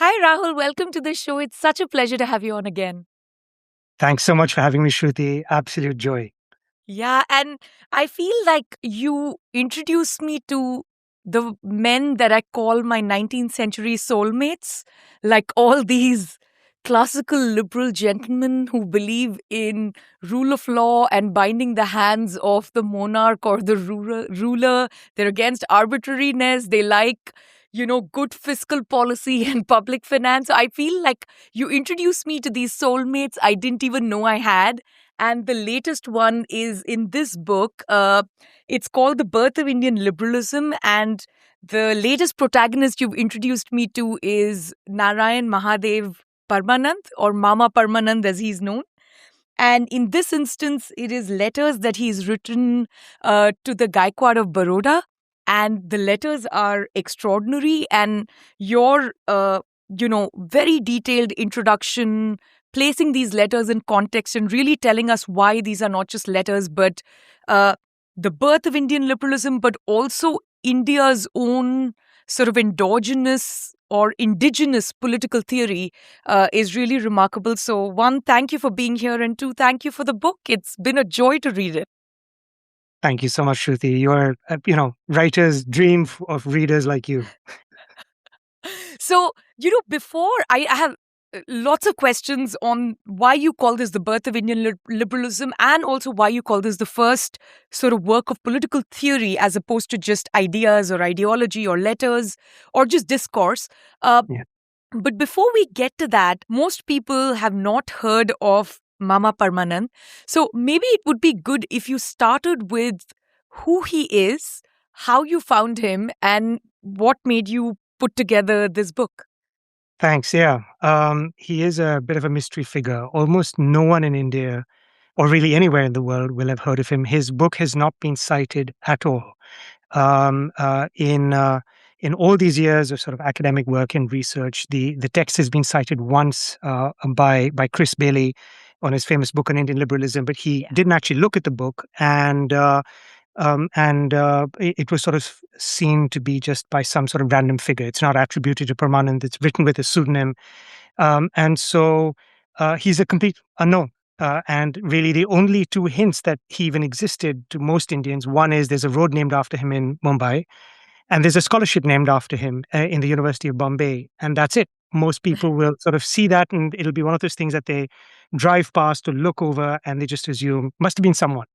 Hi, Rahul. Welcome to the show. It's such a pleasure to have you on again. Thanks so much for having me, Shruti. Absolute joy. Yeah, and I feel like you introduced me to the men that I call my 19th century soulmates, like all these classical liberal gentlemen who believe in rule of law and binding the hands of the monarch or the ruler. They're against arbitrariness. They like, good fiscal policy and public finance. So I feel like you introduced me to these soulmates I didn't even know I had. And the latest one is in this book. It's called The Birth of Indian Liberalism. And the latest protagonist you've introduced me to is Narayan Mahadev Parmanand, or Mama Parmanand as he's known. And in this instance, it is letters that he's written to the Gaikwad of Baroda. And the letters are extraordinary. And your, very detailed introduction, placing these letters in context and really telling us why these are not just letters, but the birth of Indian liberalism, but also India's own sort of endogenous or indigenous political theory is really remarkable. So, one, thank you for being here. And two, thank you for the book. It's been a joy to read it. Thank you so much, Shruti. You're, writers dream of readers like you. So, before I have lots of questions on why you call this the birth of Indian liberalism and also why you call this the first sort of work of political theory as opposed to just ideas or ideology or letters or just discourse. Yeah. But before we get to that, most people have not heard of Mama Parmanand. So maybe it would be good if you started with who he is, how you found him, and what made you put together this book. Thanks. Yeah. He is a bit of a mystery figure. Almost no one in India or really anywhere in the world will have heard of him. His book has not been cited at all. Um, uh, in uh, in all these years of sort of academic work and research, the text has been cited once by Chris Bailey on his famous book on Indian liberalism, but he Yeah. didn't actually look at the book, and it was sort of seen to be just by some sort of random figure. It's not attributed to Permanent. It's written with a pseudonym, and so he's a complete unknown. And really, the only two hints that he even existed to most Indians, one is there's a road named after him in Mumbai, and there's a scholarship named after him in the University of Bombay, and that's it. Most people will sort of see that, and it'll be one of those things that they drive past or look over, and they just assume must have been someone.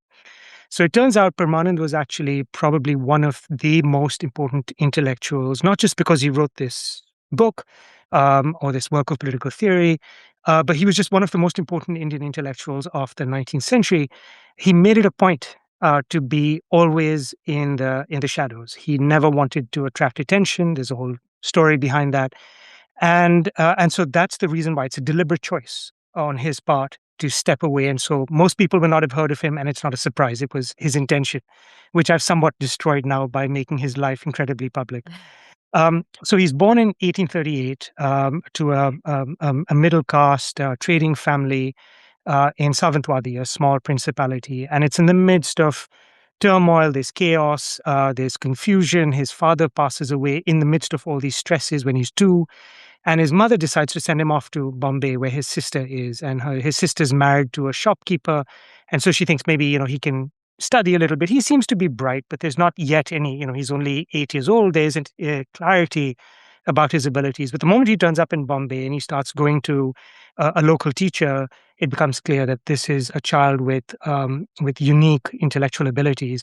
So it turns out Permanand was actually probably one of the most important intellectuals, not just because he wrote this book or this work of political theory, but he was just one of the most important Indian intellectuals of the 19th century. He made it a point to be always in the shadows. He never wanted to attract attention. There's a whole story behind that, and so that's the reason why it's a deliberate choice on his part to step away. And so most people will not have heard of him, and it's not a surprise. It was his intention, which I've somewhat destroyed now by making his life incredibly public. So he's born in 1838 to a middle caste trading family in Savantwadi, a small principality. And it's in the midst of turmoil, there's chaos, there's confusion. His father passes away in the midst of all these stresses when he's two. And his mother decides to send him off to Bombay, where his sister is. And his sister's married to a shopkeeper. And so she thinks maybe, he can study a little bit. He seems to be bright, but there's not yet any, he's only 8 years old. There isn't clarity about his abilities. But the moment he turns up in Bombay and he starts going to a local teacher, it becomes clear that this is a child with unique intellectual abilities.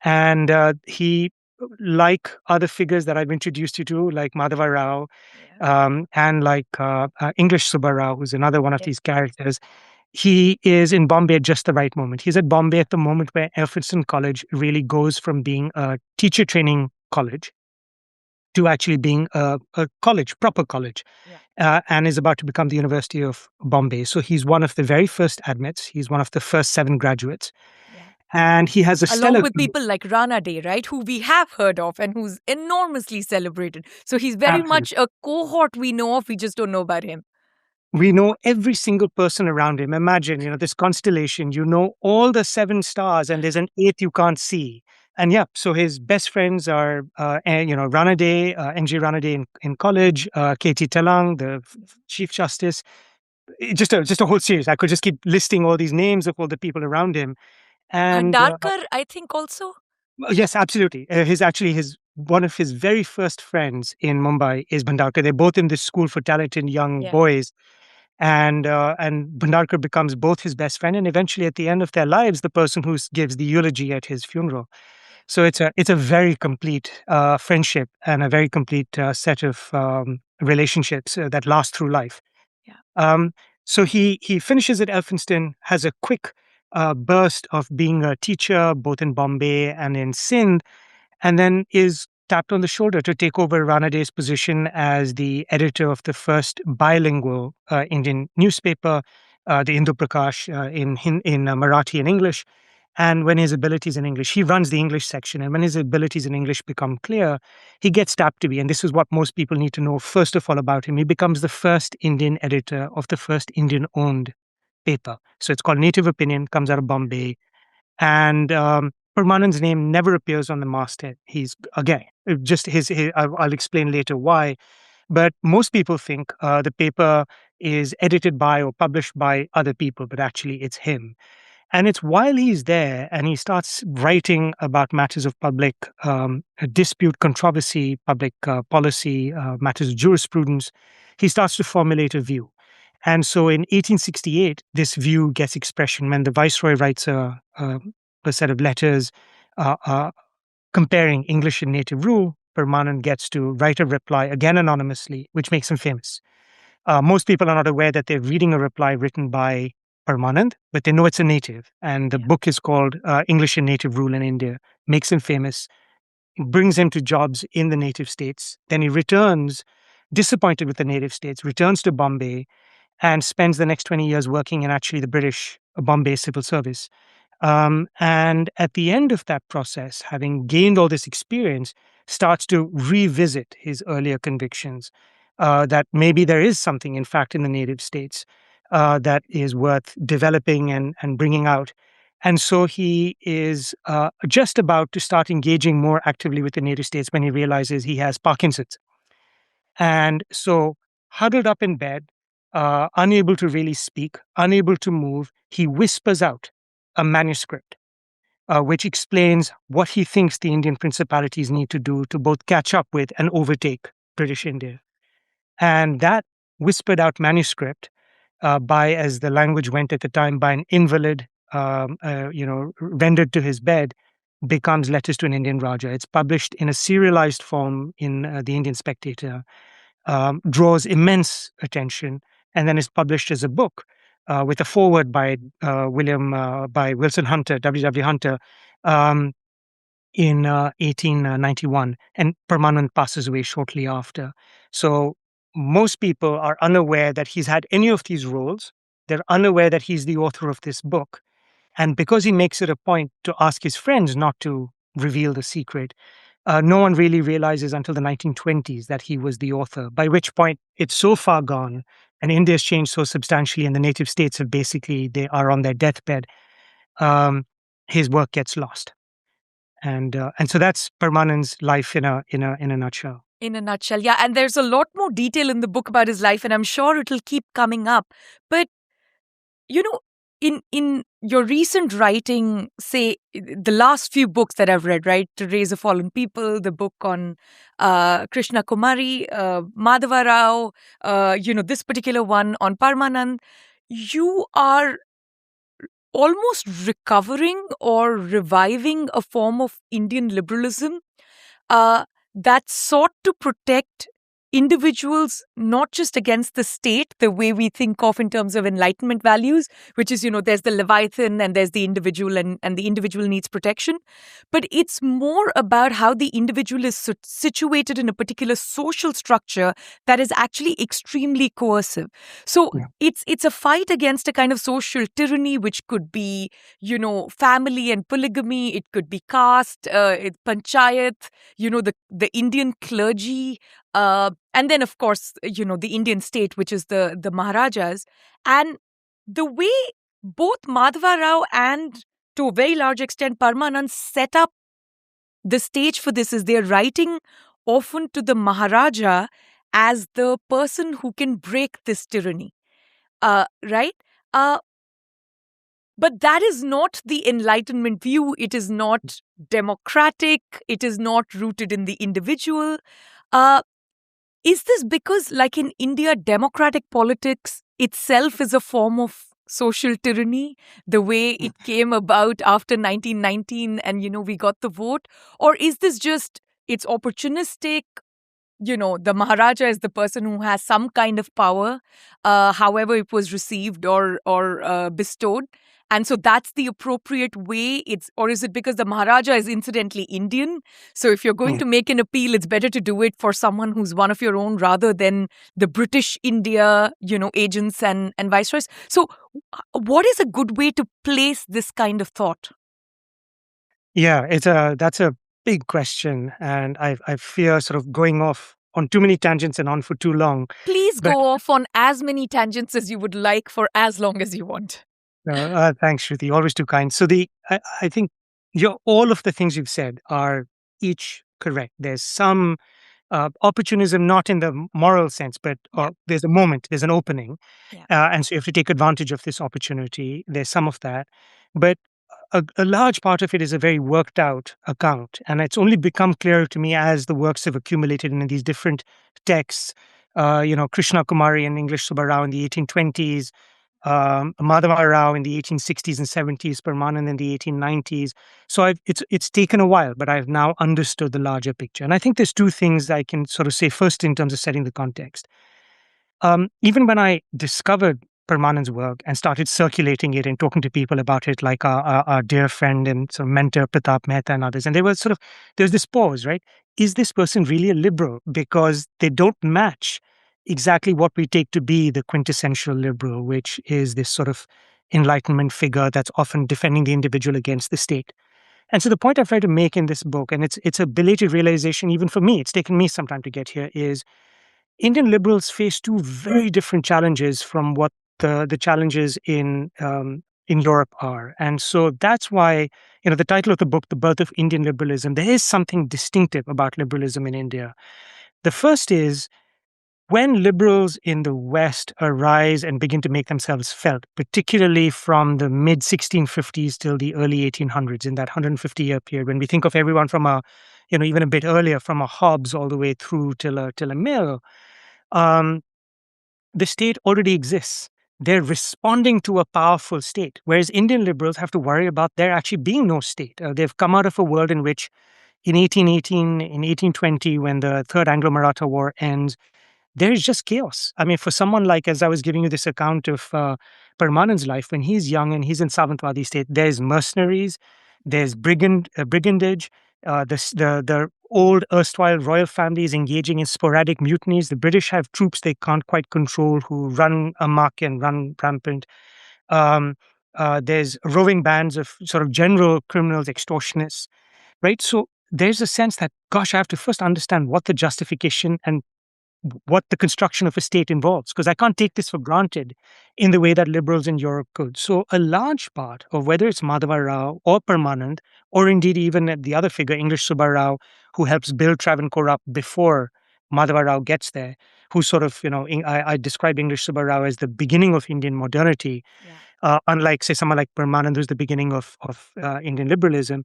And he, like other figures that I've introduced you to, like Madhava Rao, and like English Subba Rao, who's another one of Yeah. these characters, he is in Bombay at just the right moment. He's at Bombay at the moment where Elphinstone College really goes from being a teacher training college to actually being a college, proper college, Yeah. and is about to become the University of Bombay. So he's one of the very first admits. He's one of the first 7 graduates. Yeah. And he has a Along stellar with people like Rana Day, right, who we have heard of and who's enormously celebrated. So he's very absolutely. much a cohort we know of. We just don't know about him. We know every single person around him. Imagine, this constellation, all the 7 stars, and there's an 8th you can't see. And yeah, so his best friends are, Rana Day, NG Rana Day in college, Katie Talang, the Chief Justice. Just a whole series. I could just keep listing all these names of all the people around him. And Bhandarkar, I think also. yes, absolutely. His one of his very first friends in Mumbai is Bhandarkar. They're both in this school for talented young Yeah. boys, and Bhandarkar becomes both his best friend and eventually at the end of their lives the person who gives the eulogy at his funeral. So it's a very complete friendship and a very complete set of relationships that last through life. Yeah. Um, so he finishes at Elphinstone, has a quick burst of being a teacher both in Bombay and in Sindh, and then is tapped on the shoulder to take over Rana Day's position as the editor of the first bilingual Indian newspaper, the Hindu Prakash, in Marathi and English. And when his abilities in English, he runs the English section, and when his abilities in English become clear, he gets tapped to be, and this is what most people need to know first of all about him. He becomes the first Indian editor of the first Indian owned paper. So it's called Native Opinion, comes out of Bombay. And Parmanand's name never appears on the masthead. He's, again, just I'll explain later why. But most people think the paper is edited by or published by other people, but actually it's him. And it's while he's there and he starts writing about matters of public dispute, controversy, public policy, matters of jurisprudence, he starts to formulate a view. And so in 1868, this view gets expression when the viceroy writes a set of letters uh, uh, comparing English and native rule. Permanent gets to write a reply, again anonymously, which makes him famous. Most people are not aware that they're reading a reply written by Parmanand, but they know it's a native. And the book is called English and Native Rule in India, makes him famous, brings him to jobs in the native states. Then he returns, disappointed with the native states, returns to Bombay and spends the next 20 years working in actually the British Bombay civil service. And at the end of that process, having gained all this experience, starts to revisit his earlier convictions that maybe there is something, in fact, in the native states that is worth developing and bringing out. And so he is just about to start engaging more actively with the native states when he realizes he has Parkinson's. And so, huddled up in bed, unable to really speak, unable to move, he whispers out a manuscript which explains what he thinks the Indian principalities need to do to both catch up with and overtake British India. And that whispered out manuscript, by, as the language went at the time, by an invalid, rendered to his bed, becomes Letters to an Indian Raja. It's published in a serialized form in the Indian Spectator, draws immense attention, and then is published as a book with a foreword by by Wilson Hunter, W. Hunter, um, in 1891, and Permanent passes away shortly after. So most people are unaware that he's had any of these roles. They're unaware that he's the author of this book. And because he makes it a point to ask his friends not to reveal the secret, no one really realizes until the 1920s that he was the author, by which point it's so far gone and India's changed so substantially and the native states have basically, they are on their deathbed. His work gets lost. And so that's Permanent's life in a nutshell. In a nutshell, yeah. And there's a lot more detail in the book about his life, and I'm sure it'll keep coming up. But, you know, in your recent writing, say the last few books that I've read, right, To Raise a Fallen People, the book on Krishna Kumari, Madhava Rao, this particular one on Parmanand, you are almost recovering or reviving a form of Indian liberalism uh, that sought to protect individuals not just against the state, the way we think of in terms of Enlightenment values, which is, there's the Leviathan and there's the individual, and the individual needs protection. But it's more about how the individual is situated in a particular social structure that is actually extremely coercive. So Yeah. it's a fight against a kind of social tyranny, which could be, family and polygamy. It could be caste, panchayat, the Indian clergy, and then, of course, the Indian state, which is the Maharajas. And the way both Madhava Rao and, to a very large extent, Parmanand set up the stage for this is they're writing often to the Maharaja as the person who can break this tyranny. Right? Uh, but that is not the Enlightenment view. It is not democratic. It is not rooted in the individual. Uh, is this because, like in India, democratic politics itself is a form of social tyranny, the way it came about after 1919 and, we got the vote? Or is this just, it's opportunistic? The Maharaja is the person who has some kind of power, however it was received or bestowed. And so that's the appropriate way. Or is it because the Maharaja is incidentally Indian? So if you're going to make an appeal, it's better to do it for someone who's one of your own rather than the British India, agents and viceroys. So what is a good way to place this kind of thought? Yeah, that's a big question, and I fear sort of going off on too many tangents and on for too long. Please But go off on as many tangents as you would like for as long as you want. thanks, Shruti. Always too kind. So I think all of the things you've said are each correct. There's some opportunism, not in the moral sense, but there's a moment, there's an opening, Yeah. and so you have to take advantage of this opportunity. There's some of that, but a large part of it is a very worked out account, and it's only become clearer to me as the works have accumulated in these different texts. Krishna Kumari and English Subbarao in the 1820s, Madhava Rao in the 1860s and 70s, Parmanand in the 1890s. So it's taken a while, but I've now understood the larger picture. And I think there's two things I can sort of say first in terms of setting the context. Even when I discovered Parmanand's work and started circulating it and talking to people about it, like our dear friend and sort of mentor Pratap Mehta and others, and they were sort of, there's this pause, right? Is this person really a liberal? Because they don't match exactly what we take to be the quintessential liberal, which is this sort of Enlightenment figure that's often defending the individual against the state. And so the point I've tried to make in this book, and it's a belated realization even for me, it's taken me some time to get here, is Indian liberals face two very different challenges from what the challenges in Europe are. And so that's why, the title of the book, The Birth of Indian Liberalism, there is something distinctive about liberalism in India. The first is when liberals in the West arise and begin to make themselves felt, particularly from the mid 1650s till the early 1800s, in that 150-year period, when we think of everyone from even a bit earlier, from a Hobbes all the way through till a Mill, um, the state already exists. They're responding to a powerful state, whereas Indian liberals have to worry about there actually being no state. They've come out of a world in which in 1818, in 1820, when the Third Anglo-Maratha War ends, there's just chaos. I mean, for someone like, as I was giving you this account of Paramanand's life, when he's young and he's in Savantwadi state, there's mercenaries, there's brigandage, the old erstwhile royal families engaging in sporadic mutinies. The British have troops they can't quite control who run amok and run rampant. There's roving bands of sort of general criminals, extortionists, right? So there's a sense that, gosh, I have to first understand what the justification and what the construction of a state involves, because I can't take this for granted in the way that liberals in Europe could. So a large part of whether it's Madhava Rao or Parmanand, or indeed even the other figure, English Subbarao, who helps build Travancore up before Madhava Rao gets there, who sort of, I describe English Subbarao as the beginning of Indian modernity, unlike, say, someone like Parmanand, who's the beginning of Indian liberalism.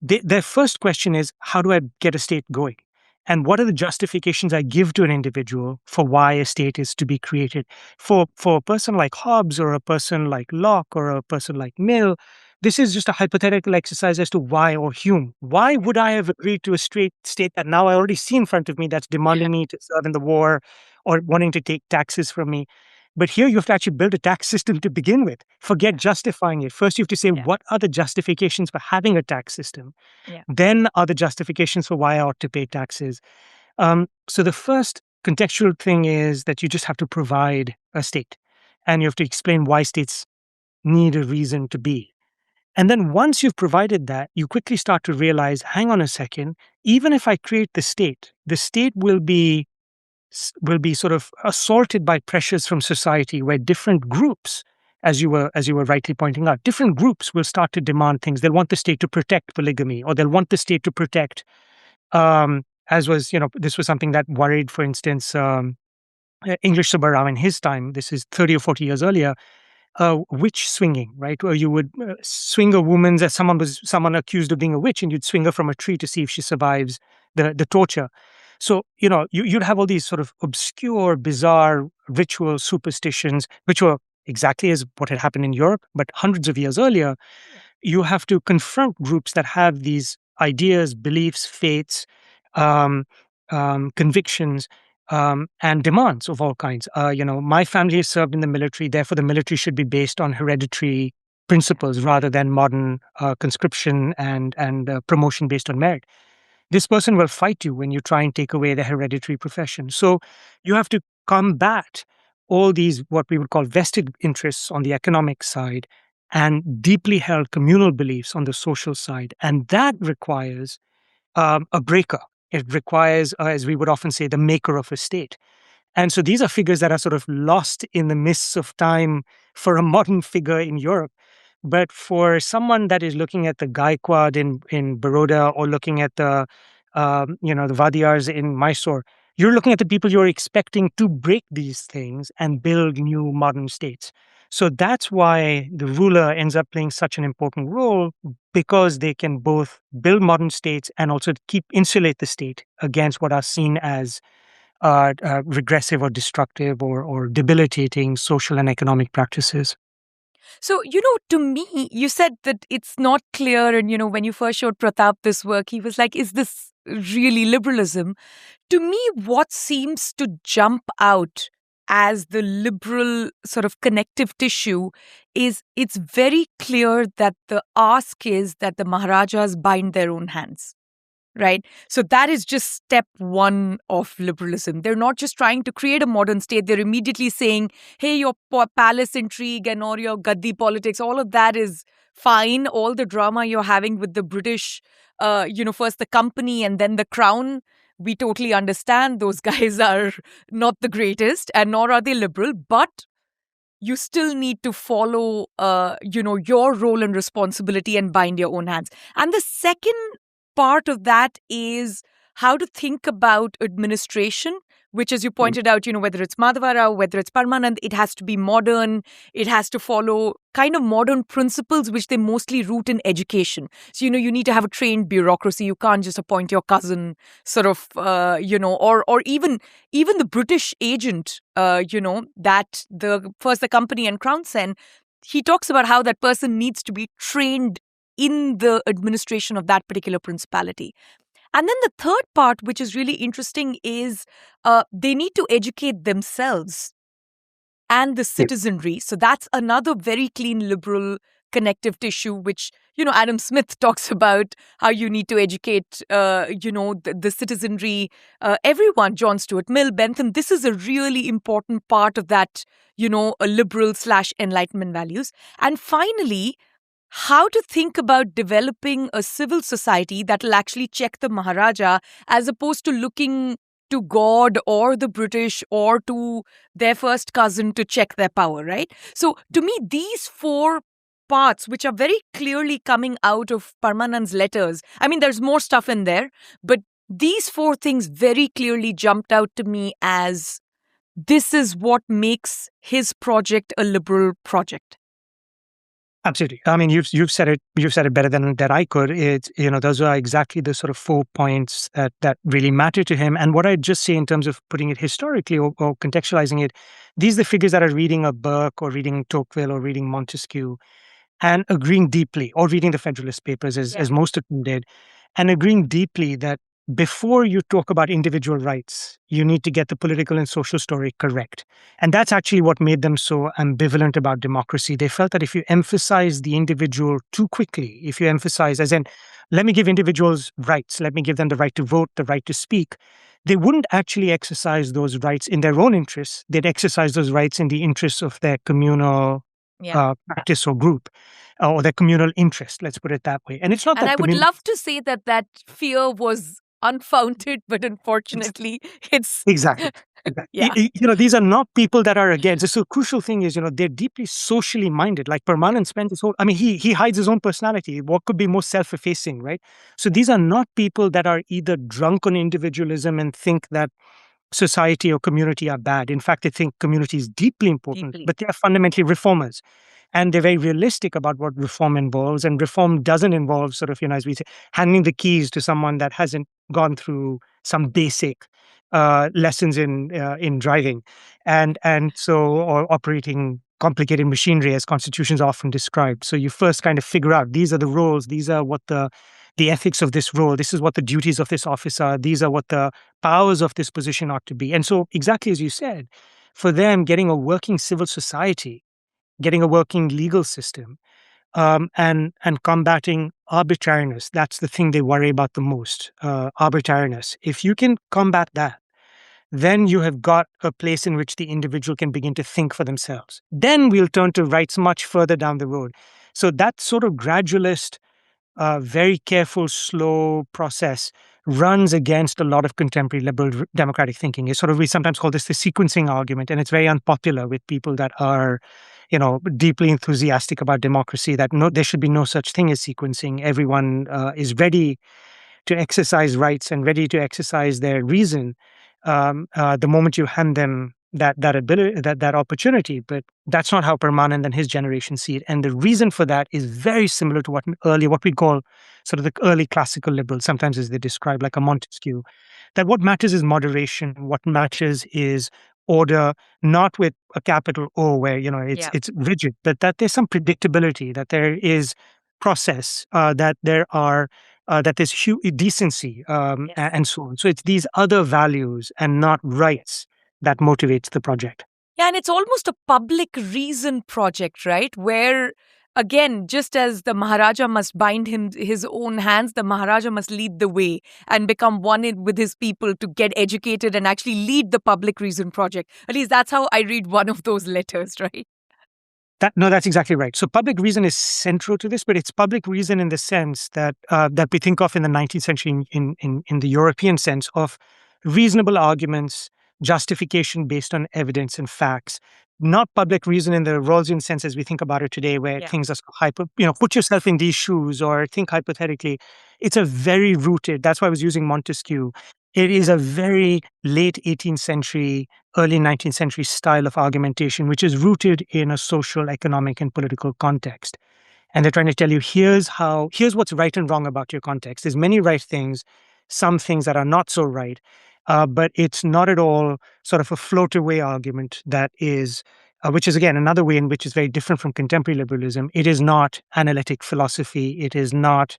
Their first question is, how do I get a state going? And what are the justifications I give to an individual for why a state is to be created? For a person like Hobbes or a person like Locke or a person like Mill, this is just a hypothetical exercise as to why, or Hume. Why would I have agreed to a straight state that now I already see in front of me that's demanding me to serve in the war or wanting to take taxes from me? But here you have to actually build a tax system to begin with. Forget justifying it. First, you have to say, what are the justifications for having a tax system? Then are the justifications for why I ought to pay taxes. So the first contextual thing is that you just have to provide a state. And you have to explain why states need a reason to be. And then once you've provided that, you quickly start to realize, hang on a second, even if I create the state will be sort of assaulted by pressures from society where different groups as you were rightly pointing out, different groups will start to demand things. They'll want the state to protect polygamy, or they'll want the state to protect, as was, this was something that worried, for instance, English Subbarao in his time. This is 30 or 40 years earlier. Witch swinging, right? Where you would swing a woman, as someone accused of being a witch, and you'd swing her from a tree to see if she survives the torture. So, you'd have all these sort of obscure, bizarre ritual superstitions, which were exactly as what had happened in Europe, but hundreds of years earlier. You have to confront groups that have these ideas, beliefs, faiths, um, convictions, and demands of all kinds. My family has served in the military, therefore, the military should be based on hereditary principles rather than modern conscription and promotion based on merit. This person will fight you when you try and take away the hereditary profession. So you have to combat all these, what we would call vested interests on the economic side, and deeply held communal beliefs on the social side. And that requires a breaker. It requires, as we would often say, the maker of a state. And so these are figures that are sort of lost in the mists of time for a modern figure in Europe. But for someone that is looking at the Gaikwad in Baroda, or looking at the Vadiyars in Mysore, you're looking at the people you're expecting to break these things and build new modern states. So that's why the ruler ends up playing such an important role, because they can both build modern states and also insulate the state against what are seen as regressive or destructive or debilitating social and economic practices. So, to me, you said that it's not clear. And, when you first showed Pratap this work, he was like, is this really liberalism? To me, what seems to jump out as the liberal sort of connective tissue is it's very clear that the ask is that the Maharajas bind their own hands. Right. So that is just step one of liberalism. They're not just trying to create a modern state. They're immediately saying, hey, your palace intrigue and or your gaddi politics, all of that is fine. All the drama you're having with the British, first the company and then the crown, we totally understand. Those guys are not the greatest, and nor are they liberal, but you still need to follow, your role and responsibility and bind your own hands. And the second part of that is how to think about administration, which, as you pointed out, whether it's Madhava Rao, whether it's Parmanand, it has to be modern. It has to follow kind of modern principles, which they mostly root in education. So, you need to have a trained bureaucracy. You can't just appoint your cousin, sort of, or even the British agent, that the company and crown send. He talks about how that person needs to be trained in the administration of that particular principality. And then the third part, which is really interesting, is they need to educate themselves and the citizenry. So that's another very clean liberal connective tissue, which, Adam Smith talks about how you need to educate, the citizenry, everyone, John Stuart Mill, Bentham. This is a really important part of that, a liberal/Enlightenment values. And finally, how to think about developing a civil society that will actually check the Maharaja, as opposed to looking to God or the British or to their first cousin to check their power, right? So to me, these four parts, which are very clearly coming out of Parmanand's letters, I mean, there's more stuff in there, but these four things very clearly jumped out to me as this is what makes his project a liberal project. Absolutely. I mean, you've said it better than that I could. It's, those are exactly the sort of 4 points that really matter to him. And what I'd just say in terms of putting it historically or contextualizing it, these are the figures that are reading a Burke or reading Tocqueville or reading Montesquieu and agreeing deeply, or reading the Federalist Papers as most of them did, and agreeing deeply that before you talk about individual rights, you need to get the political and social story correct. And that's actually what made them so ambivalent about democracy. They felt that if you emphasize the individual too quickly, if you emphasize, as in, let me give individuals rights, let me give them the right to vote, the right to speak, they wouldn't actually exercise those rights in their own interests. They'd exercise those rights in the interests of their communal practice or group, or their communal interest, let's put it that way. And it's not and that I would love to say that fear was unfounded, but unfortunately, it's exactly. Yeah. These are not people that are against. So crucial thing is, they're deeply socially minded. Like Parmanand spends his whole, I mean, he hides his own personality. What could be more self-effacing, right? So these are not people that are either drunk on individualism and think that society or community are bad. In fact, they think community is deeply important, Deeply. but they are fundamentally reformers. And they're very realistic about what reform involves. And reform doesn't involve sort of, as we say, handing the keys to someone that hasn't gone through some basic lessons in driving, and so or operating complicated machinery, as constitutions are often described. So you first kind of figure out these are the roles, these are what the ethics of this role, this is what the duties of this office are, these are what the powers of this position ought to be. And so, exactly as you said, for them, getting a working civil society, getting a working legal system, and combating arbitrariness. That's the thing they worry about the most, arbitrariness. If you can combat that, then you have got a place in which the individual can begin to think for themselves. Then we'll turn to rights much further down the road. So that sort of gradualist, very careful, slow process runs against a lot of contemporary liberal democratic thinking. It's sort of, we sometimes call this the sequencing argument, and it's very unpopular with people that are, deeply enthusiastic about democracy. That there should be no such thing as sequencing. Everyone is ready to exercise rights and ready to exercise their reason the moment you hand them that ability, that opportunity. But that's not how Permanent and his generation see it. And the reason for that is very similar to what we call sort of the early classical liberals, sometimes as they describe, like a Montesquieu, that what matters is moderation, what matters is order, not with a capital O where, Yeah. it's rigid, but that there's some predictability, that there is process, that there's decency, Yes. and so on. So it's these other values and not rights that motivates the project. Yeah, and it's almost a public reason project, right? Where, again, just as the Maharaja must bind his own hands, the Maharaja must lead the way and become with his people to get educated and actually lead the public reason project. At least that's how I read one of those letters, right? No, that's exactly right. So public reason is central to this, but it's public reason in the sense that we think of in the 19th century in the European sense of reasonable arguments, justification based on evidence and facts. Not public reason in the Rawlsian sense as we think about it today, where Yeah. things are put yourself in these shoes or think hypothetically. It's a very rooted. That's why I was using Montesquieu. It is a very late 18th century, early 19th century style of argumentation, which is rooted in a social, economic, and political context. And they're trying to tell you here's what's right and wrong about your context. There's many right things, some things that are not so right, but it's not at all sort of a float away argument that is, which is again another way in which is very different from contemporary liberalism. It is not analytic philosophy. It is not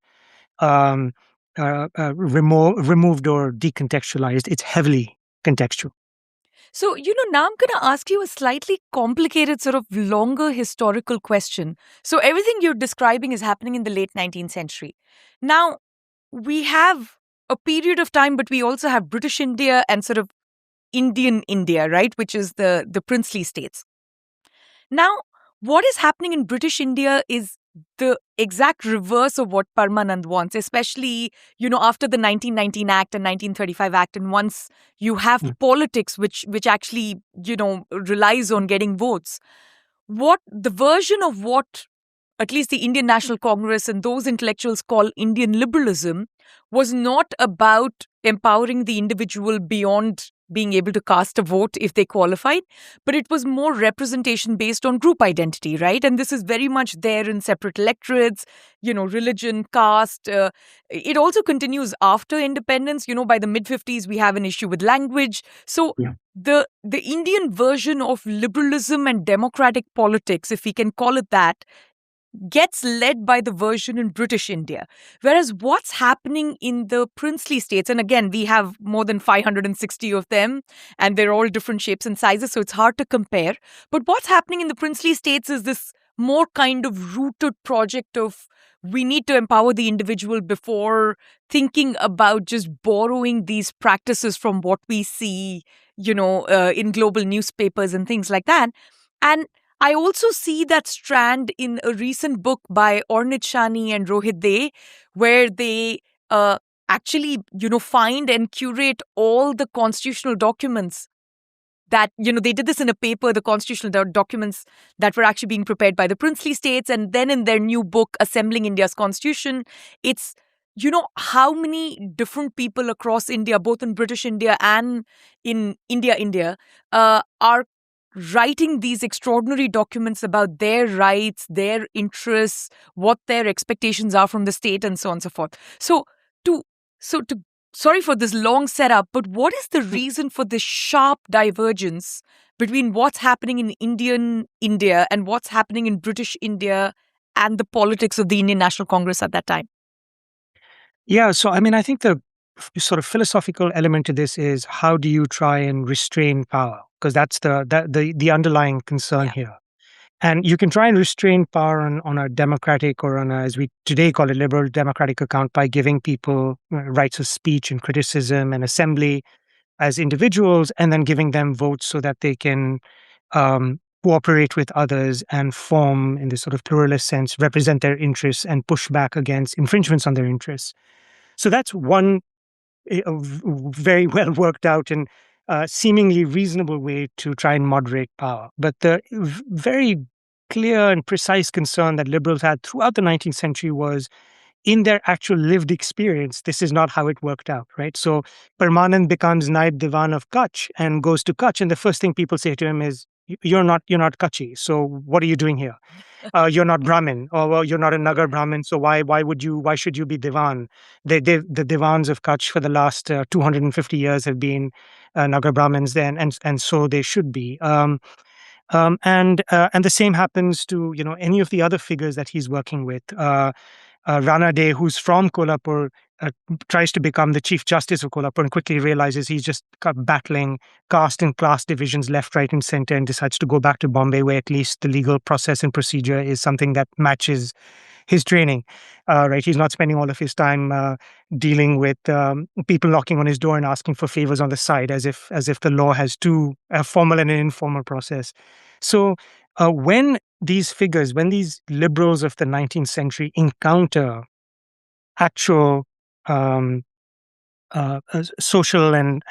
um, removed or decontextualized. It's heavily contextual. So, now I'm going to ask you a slightly complicated, sort of longer historical question. So, everything you're describing is happening in the late 19th century. Now, we have a period of time, but we also have British India and sort of Indian India, right? Which is the princely states. Now, what is happening in British India is the exact reverse of what Parmanand wants, especially, after the 1919 Act and 1935 Act. And once you have politics, which actually, relies on getting votes, what the version of what at least the Indian National Congress and those intellectuals call Indian liberalism was not about empowering the individual beyond being able to cast a vote if they qualified, but it was more representation based on group identity, right? And this is very much there in separate electorates, religion, caste. It also continues after independence. By the mid-50s, we have an issue with language. So the Indian version of liberalism and democratic politics, if we can call it that, gets led by the version in British India. Whereas what's happening in the princely states, and again, we have more than 560 of them, and they're all different shapes and sizes, so it's hard to compare. But what's happening in the princely states is this more kind of rooted project of we need to empower the individual before thinking about just borrowing these practices from what we see, in global newspapers and things like that. And I also see that strand in a recent book by Ornit Shani and Rohit Dey, where they actually, find and curate all the constitutional documents that, they did this in a paper, the constitutional documents that were actually being prepared by the princely states. And then in their new book, Assembling India's Constitution, it's, how many different people across India, both in British India and in India, are writing these extraordinary documents about their rights, their interests, what their expectations are from the state, and so on and so forth. To so to sorry for this long setup, but what is the reason for this sharp divergence between what's happening in Indian India and what's happening in British India and the politics of the Indian National Congress at that time? Yeah, so I mean, I think the sort of philosophical element to this is how do you try and restrain power? Because that's the underlying concern Yeah. here. And you can try and restrain power on a democratic or on a, as we today call it, liberal democratic account by giving people rights of speech and criticism and assembly as individuals, and then giving them votes so that they can cooperate with others and form, in this sort of pluralist sense, represent their interests and push back against infringements on their interests. So that's one very well worked out and seemingly reasonable way to try and moderate power. But the very clear and precise concern that liberals had throughout the 19th century was in their actual lived experience, this is not how it worked out, right? So Parmanand becomes Naib Diwan of Kutch and goes to Kutch, and the first thing people say to him is, You're not Kutchi, so what are you doing here? You're not Brahmin, or well, you're not a Nagar Brahmin, so why should you be Diwan? The Diwans of Kutch for the last 250 years have been Nagar Brahmins then, and so they should be. And the same happens to any of the other figures that he's working with. Rana Dey, who's from Kolhapur, tries to become the Chief Justice of Kolhapur and quickly realizes he's just battling caste and class divisions left, right, and center, and decides to go back to Bombay, where at least the legal process and procedure is something that matches his training. Right, he's not spending all of his time dealing with people knocking on his door and asking for favors on the side, as if the law has two, a formal and an informal process. So when these liberals of the 19th century encounter actual social and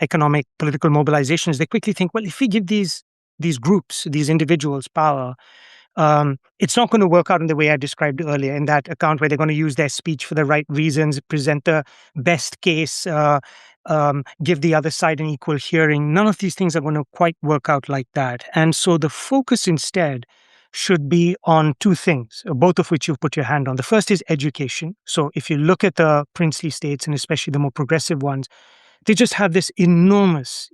economic political mobilizations, they quickly think, well, if we give these groups, these individuals power, it's not going to work out in the way I described earlier in that account where they're going to use their speech for the right reasons, present the best case, give the other side an equal hearing. None of these things are going to quite work out like that. And so the focus instead should be on two things, both of which you've put your hand on. The first is education. So if you look at the princely states, and especially the more progressive ones, they just have this enormous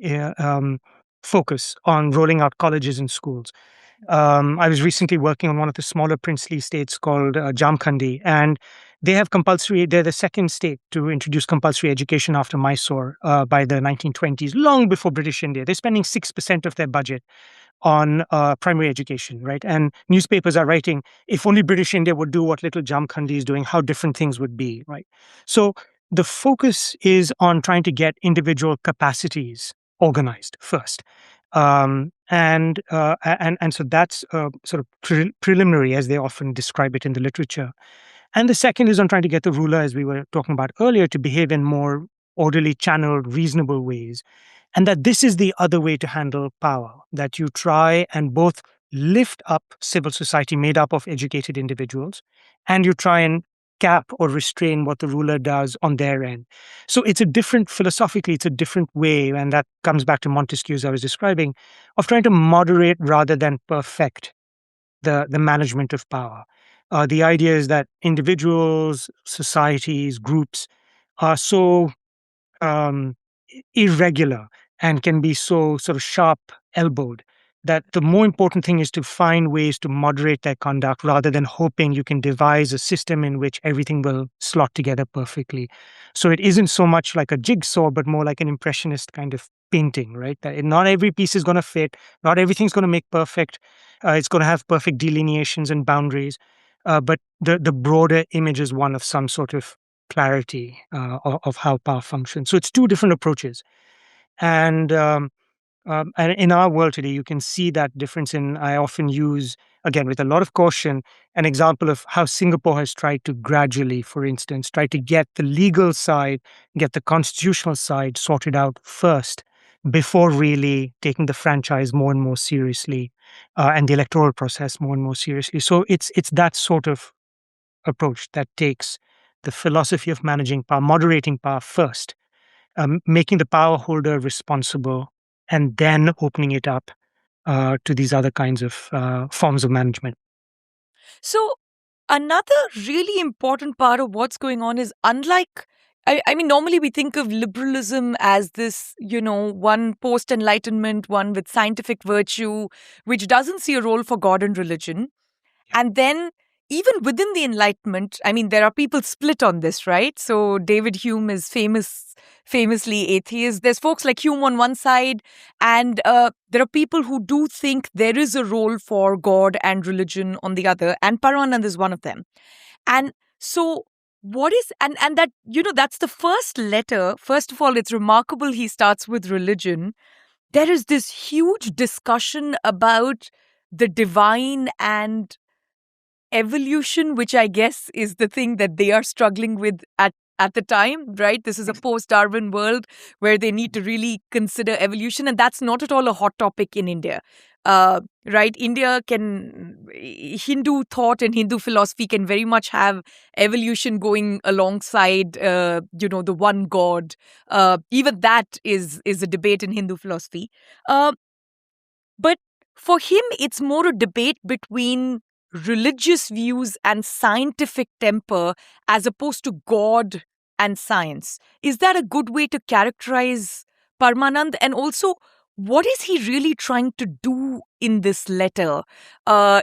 focus on rolling out colleges and schools. I was recently working on one of the smaller princely states called Jamkhandi, and they're the second state to introduce compulsory education after Mysore by the 1920s, long before British India. They're spending 6% of their budget on primary education, right? And newspapers are writing, if only British India would do what little Jamkhandi is doing, how different things would be, right? So the focus is on trying to get individual capacities organized first. And so that's sort of preliminary, as they often describe it in the literature. And the second is on trying to get the ruler, as we were talking about earlier, to behave in more orderly, channeled, reasonable ways. And that this is the other way to handle power, that you try and both lift up civil society made up of educated individuals, and you try and cap or restrain what the ruler does on their end. So philosophically, it's a different way, and that comes back to Montesquieu, as I was describing, of trying to moderate rather than perfect the management of power. The idea is that individuals, societies, groups are so irregular and can be so sort of sharp elbowed that the more important thing is to find ways to moderate their conduct rather than hoping you can devise a system in which everything will slot together perfectly. So it isn't so much like a jigsaw, but more like an impressionist kind of painting, right? That not every piece is going to fit, not everything's going to make perfect. It's going to have perfect delineations and boundaries, but the broader image is one of some sort of clarity of how power functions. So it's two different approaches. And in our world today, you can see that difference I often use, again, with a lot of caution, an example of how Singapore has tried to gradually, for instance, try to get the legal side, get the constitutional side sorted out first before really taking the franchise more and more seriously, and the electoral process more and more seriously. So it's that sort of approach that takes the philosophy of managing power, moderating power first, making the power holder responsible, and then opening it up to these other kinds of forms of management. So, another really important part of what's going on is unlike, I mean, normally we think of liberalism as this, one post enlightenment, one with scientific virtue, which doesn't see a role for God and religion. And then, even within the Enlightenment, I mean, there are people split on this, right? So David Hume is famously atheist. There's folks like Hume on one side, and there are people who do think there is a role for God and religion on the other, and Parmanand is one of them. And so, what is and that that's the first letter. First of all, it's remarkable. He starts with religion. There is this huge discussion about the divine and evolution, which I guess is the thing that they are struggling with at the time, right? This is a post-Darwin world where they need to really consider evolution, and that's not at all a hot topic in India. Right? Hindu thought and Hindu philosophy can very much have evolution going alongside, the one God. Even that is a debate in Hindu philosophy. But for him, it's more a debate between religious views and scientific temper as opposed to God and science. Is that a good way to characterize Parmanand? And also, what is he really trying to do in this letter?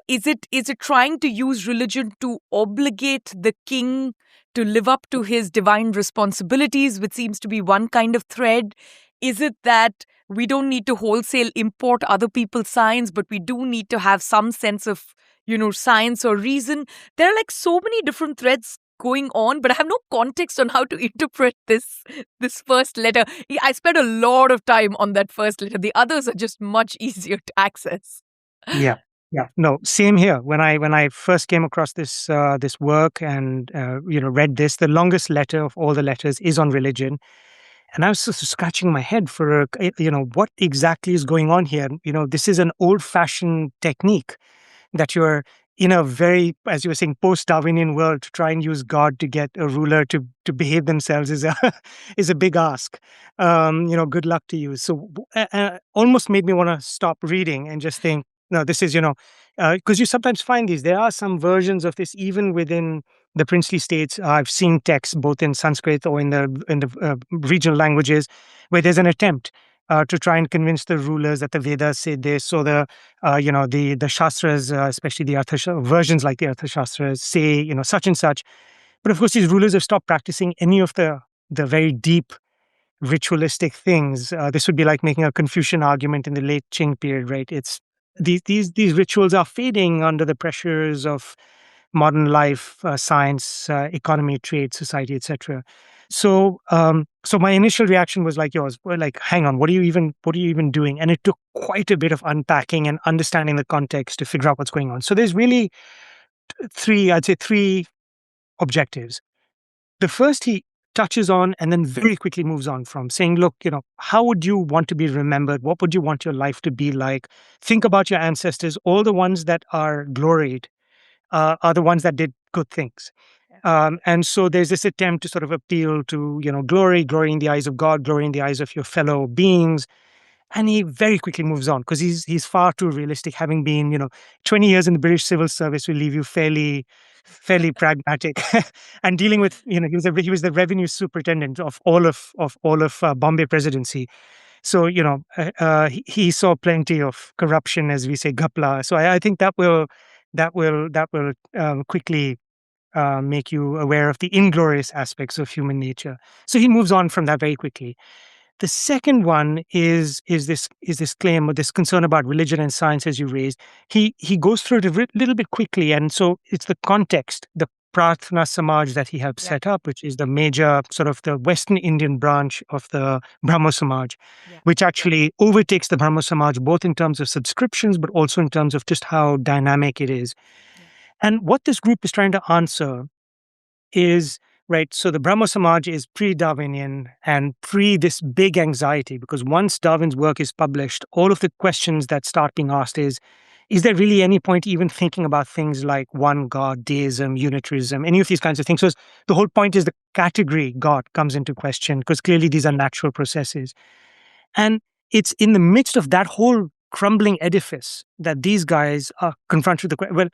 Is it trying to use religion to obligate the king to live up to his divine responsibilities, which seems to be one kind of thread? Is it that we don't need to wholesale import other people's science, but we do need to have some sense of, science or reason? There are like so many different threads going on, but I have no context on how to interpret this first letter. I spent a lot of time on that first letter. The others are just much easier to access. Yeah. Yeah, no, same here. When I first came across this work and read this, the longest letter of all the letters is on religion, and I was just scratching my head for what exactly is going on here. This is an old-fashioned technique that you're in a very, as you were saying, post-Darwinian world to try and use God to get a ruler to behave themselves is a is a big ask. Good luck to you. So almost made me want to stop reading and just think, no, this is because you sometimes find these. There are some versions of this even within the princely states. I've seen texts both in Sanskrit or in the regional languages where there's an attempt to try and convince the rulers that the Vedas say this, or the Shastras, especially the versions like the Arthashastras, say such and such. But of course, these rulers have stopped practicing any of the very deep ritualistic things. This would be like making a Confucian argument in the late Qing period, right? It's these rituals are fading under the pressures of modern life, science, economy, trade, society, etc. So my initial reaction was like yours, well, like, hang on, what are you even doing? And it took quite a bit of unpacking and understanding the context to figure out what's going on. So there's really I'd say three objectives. The first he touches on and then very quickly moves on from, saying, look, how would you want to be remembered? What would you want your life to be like? Think about your ancestors. All the ones that are gloried are the ones that did good things. And so there's this attempt to sort of appeal to, glory in the eyes of God, glory in the eyes of your fellow beings. And he very quickly moves on because he's far too realistic. Having been, 20 years in the British civil service will leave you fairly pragmatic. And dealing with, he was the revenue superintendent of all of Bombay presidency. So, he saw plenty of corruption, as we say, gapla. So I think that will quickly make you aware of the inglorious aspects of human nature. So he moves on from that very quickly. The second one is this claim or this concern about religion and science, as you raised. He goes through it a little bit quickly, and so it's the context, the Prarthana Samaj that he helped set up, which is the major sort of the Western Indian branch of the Brahmo Samaj, which actually overtakes the Brahmo Samaj both in terms of subscriptions, but also in terms of just how dynamic it is. And what this group is trying to answer is right? So the Brahmo Samaj is pre-Darwinian and pre this big anxiety, because once Darwin's work is published, all of the questions that start being asked is there really any point even thinking about things like one God, deism, unitarism, any of these kinds of things? So the whole point is the category God comes into question, because clearly these are natural processes. And it's in the midst of that whole crumbling edifice that these guys are confronted with the question. Well,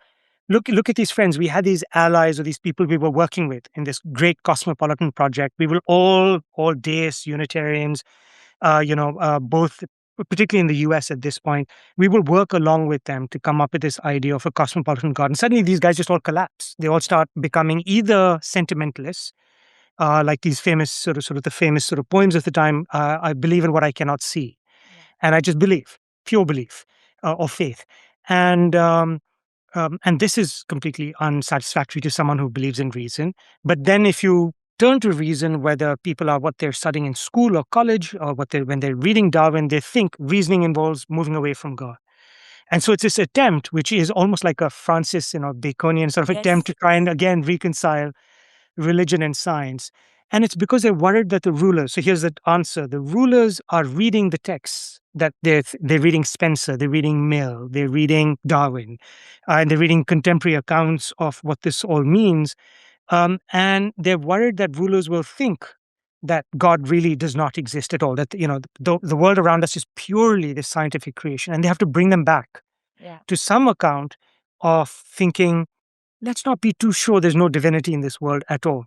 look at these friends. We had these allies or these people we were working with in this great cosmopolitan project. We were all deists, Unitarians, both, particularly in the US at this point. We will work along with them to come up with this idea of a cosmopolitan God. And suddenly these guys just all collapse. They all start becoming either sentimentalists, like these famous sort of the famous sort of poems of the time. I believe in what I cannot see, and I just believe, pure belief or faith, and and this is completely unsatisfactory to someone who believes in reason. But then, if you turn to reason, whether people are what they're studying in school or college, or when they're reading Darwin, they think reasoning involves moving away from God. And so it's this attempt, which is almost like a Francis, Baconian sort of attempt to try and again reconcile religion and science. And it's because they're worried that the rulers, so here's the answer, the rulers are reading the texts, that they're reading Spencer, they're reading Mill, they're reading Darwin, and they're reading contemporary accounts of what this all means. And they're worried that rulers will think that God really does not exist at all, that, the world around us is purely this scientific creation. And they have to bring them back to some account of thinking, let's not be too sure there's no divinity in this world at all.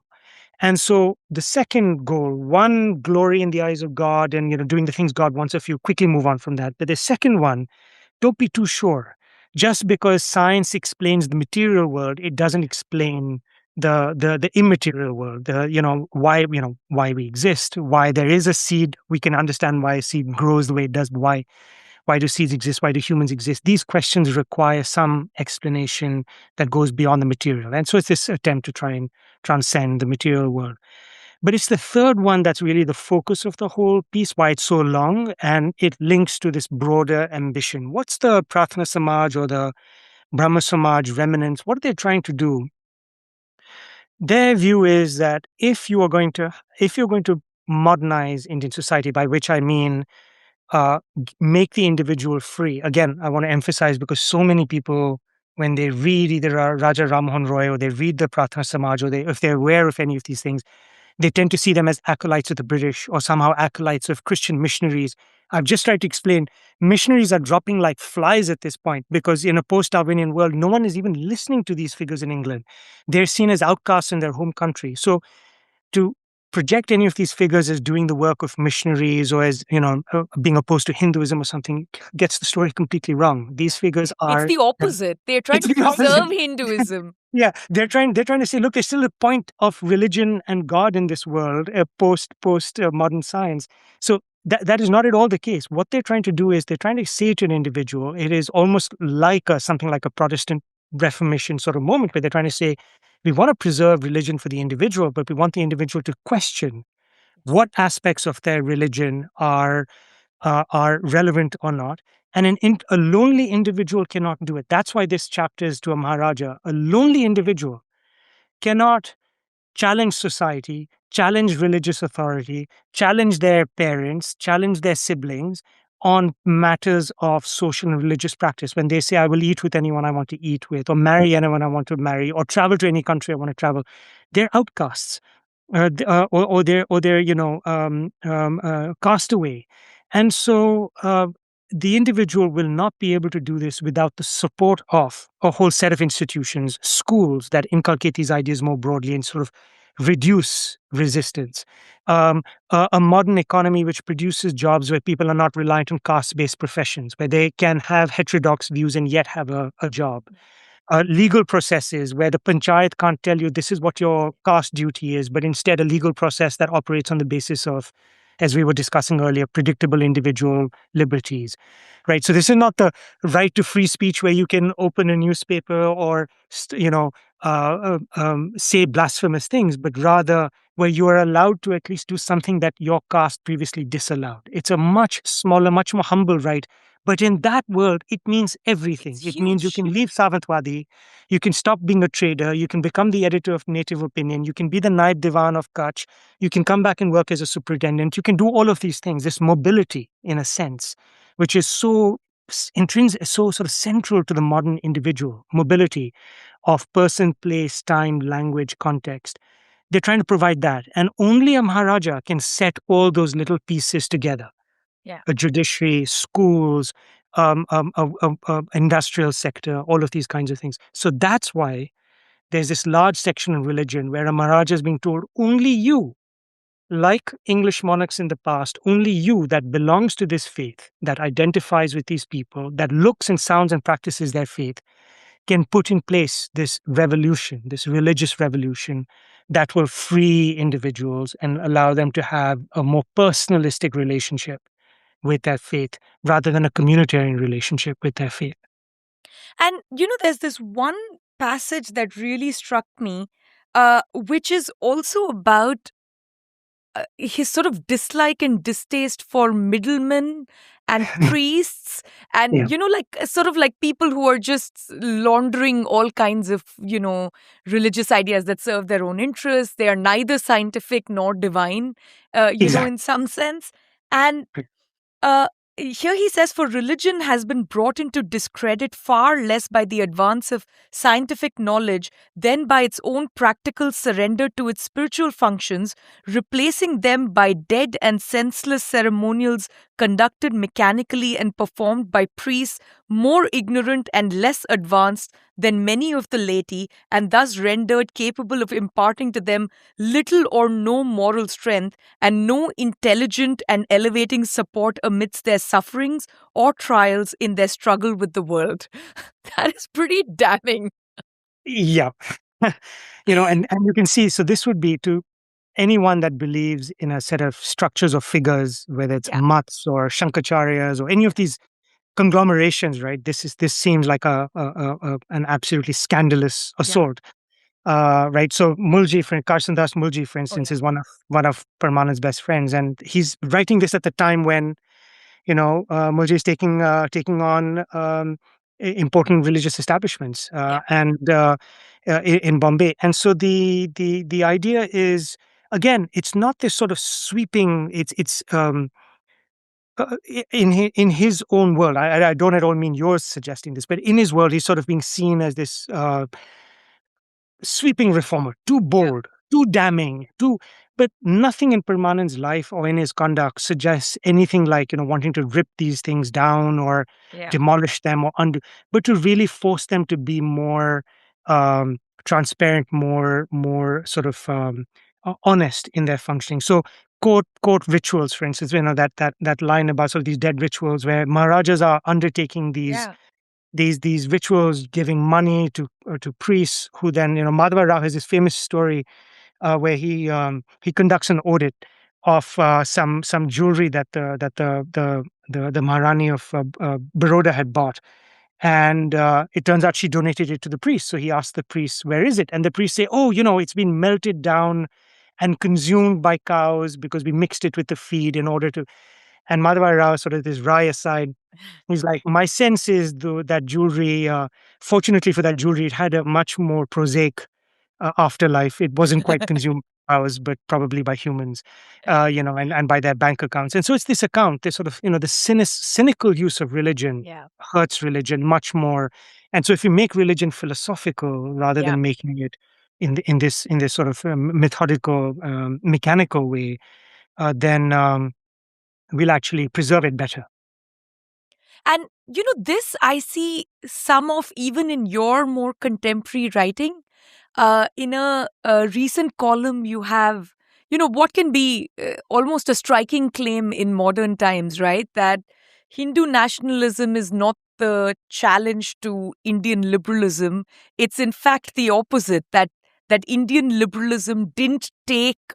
And so the second goal, one, glory in the eyes of God and, doing the things God wants of you, quickly move on from that. But the second one, don't be too sure. Just because science explains the material world, it doesn't explain the immaterial world, why we exist, why there is a seed. We can understand why a seed grows the way it does, but why do seeds exist? Why do humans exist? These questions require some explanation that goes beyond the material. And so it's this attempt to try and transcend the material world. But it's the third one that's really the focus of the whole piece, why it's so long, and it links to this broader ambition. What's the Pratna Samaj or the Brahma Samaj remnants? What are they trying to do? Their view is that if you're going to modernize Indian society, by which I mean make the individual free. Again, I want to emphasize, because so many people, when they read either Raja Rammohn Roy or they read the Pratna Samaj, or if they're aware of any of these things, they tend to see them as acolytes of the British or somehow acolytes of Christian missionaries. I've just tried to explain, missionaries are dropping like flies at this point, because in a post-Darwinian world, no one is even listening to these figures in England. They're seen as outcasts in their home country. So to project any of these figures as doing the work of missionaries or as, being opposed to Hinduism or something gets the story completely wrong. These figures are... It's the opposite. They're trying to preserve Hinduism. Yeah, they're trying to say, look, there's still a point of religion and God in this world, post modern science. So that is not at all the case. What they're trying to do is they're trying to say to an individual, it is almost like something like a Protestant Reformation sort of moment, where they're trying to say, we want to preserve religion for the individual, but we want the individual to question what aspects of their religion are relevant or not. And a lonely individual cannot do it. That's why this chapter is to a Maharaja. A lonely individual cannot challenge society, challenge religious authority, challenge their parents, challenge their siblings on matters of social and religious practice. When they say, I will eat with anyone I want to eat with, or marry anyone I want to marry, or travel to any country I want to travel, they're outcasts. Or they're cast away. And so the individual will not be able to do this without the support of a whole set of institutions, schools that inculcate these ideas more broadly and sort of reduce resistance. A modern economy which produces jobs where people are not reliant on caste-based professions, where they can have heterodox views and yet have a job. Legal processes where the panchayat can't tell you this is what your caste duty is, but instead a legal process that operates on the basis of, as we were discussing earlier, predictable individual liberties, right? So this is not the right to free speech where you can open a newspaper or, say blasphemous things, but rather where you are allowed to at least do something that your caste previously disallowed. It's a much smaller, much more humble right, But in that world, it means everything. It's It means you huge. can leave Savantwadi, you can stop being a trader, you can become the editor of Native Opinion, you can be the Naib Diwan of Kutch, you can come back and work as a superintendent, you can do all of these things, this mobility, in a sense, which is so intrinsic, so sort of central to the modern individual, mobility of person, place, time, language, context. They're trying to provide that. And only a Maharaja can set all those little pieces together, Yeah. a judiciary, schools, industrial sector, all of these kinds of things. So that's why there's this large section in religion where a Maharaja is being told, only you, like English monarchs in the past, only you that belongs to this faith, that identifies with these people, that looks and sounds and practices their faith, can put in place this revolution, this religious revolution that will free individuals and allow them to have a more personalistic relationship with their faith rather than a communitarian relationship with their faith. And there's this one passage that really struck me, which is also about his sort of dislike and distaste for middlemen and priests, and Yeah, like sort of like people who are just laundering all kinds of religious ideas that serve their own interests. They are neither scientific nor divine, exactly. in some sense. And uh, here he says, for religion has been brought into discredit far less by the advance of scientific knowledge than by its own practical surrender to its spiritual functions, replacing them by dead and senseless ceremonials conducted mechanically and performed by priests more ignorant and less advanced than many of the laity, and thus rendered capable of imparting to them little or no moral strength and no intelligent and elevating support amidst their sufferings or trials in their struggle with the world. That is pretty damning. Yeah. And you can see, so this would be to anyone that believes in a set of structures or figures, whether it's Yeah, mats or shankacharyas or any of these conglomerations, right? This seems like an absolutely scandalous yeah. assault. Right. So Mulji, Karsan Das Mulji, for Oh, instance, yeah. is one of Parmanand's best friends, and he's writing this at the time when Mulji is taking on important religious establishments Yeah, in Bombay, and so the idea is, again, it's not this sort of sweeping. In his own world. I don't at all mean yours suggesting this, but in his world, he's sort of being seen as this sweeping reformer, too yeah, bold, too damning, too. But nothing in Permanent's life or in his conduct suggests anything like wanting to rip these things down or yeah, demolish them or undo, but to really force them to be more um, transparent, more sort of honest in their functioning. So court rituals, for instance, that line about sort of these dead rituals where Maharajas are undertaking yeah, these rituals, giving money to priests who then, Madhava Rao has this famous story where he conducts an audit of some jewelry that the Maharani of Baroda had bought, and it turns out she donated it to the priest. So he asked the priest, "Where is it?" And the priest say, "Oh, it's been melted down and consumed by cows because we mixed it with the feed in order to." And Madhava Rao, sort of this wry aside, he's like, my sense is though that jewelry, fortunately for that jewelry, it had a much more prosaic afterlife. It wasn't quite consumed by cows, but probably by humans, and by their bank accounts. And so it's this account, this sort of, the cynical use of religion yeah, hurts religion much more. And so if you make religion philosophical rather yeah. than making it in this sort of methodical, mechanical way, then we'll actually preserve it better. And this I see some of even in your more contemporary writing. In a recent column, you have, what can be almost a striking claim in modern times, right? That Hindu nationalism is not the challenge to Indian liberalism. It's in fact the opposite, that Indian liberalism didn't take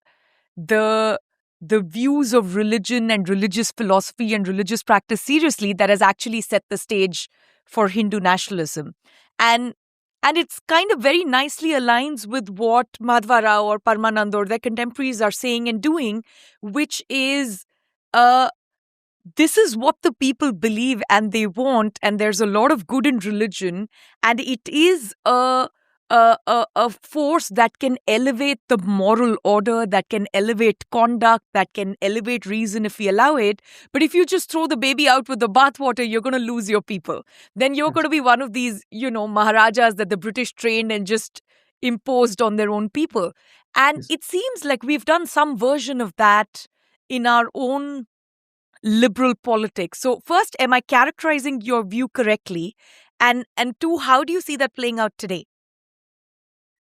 the the views of religion and religious philosophy and religious practice seriously, that has actually set the stage for Hindu nationalism. And it's kind of very nicely aligns with what Madhva Rao or Parmanand or their contemporaries are saying and doing, which is uh, this is what the people believe and they want, and there's a lot of good in religion, and it is a force that can elevate the moral order, that can elevate conduct, that can elevate reason if we allow it. But if you just throw the baby out with the bathwater, you're going to lose your people. Then you're going to be one of these, Maharajas that the British trained and just imposed on their own people. And Yes. it seems like we've done some version of that in our own liberal politics. So first, am I characterizing your view correctly? And two, how do you see that playing out today?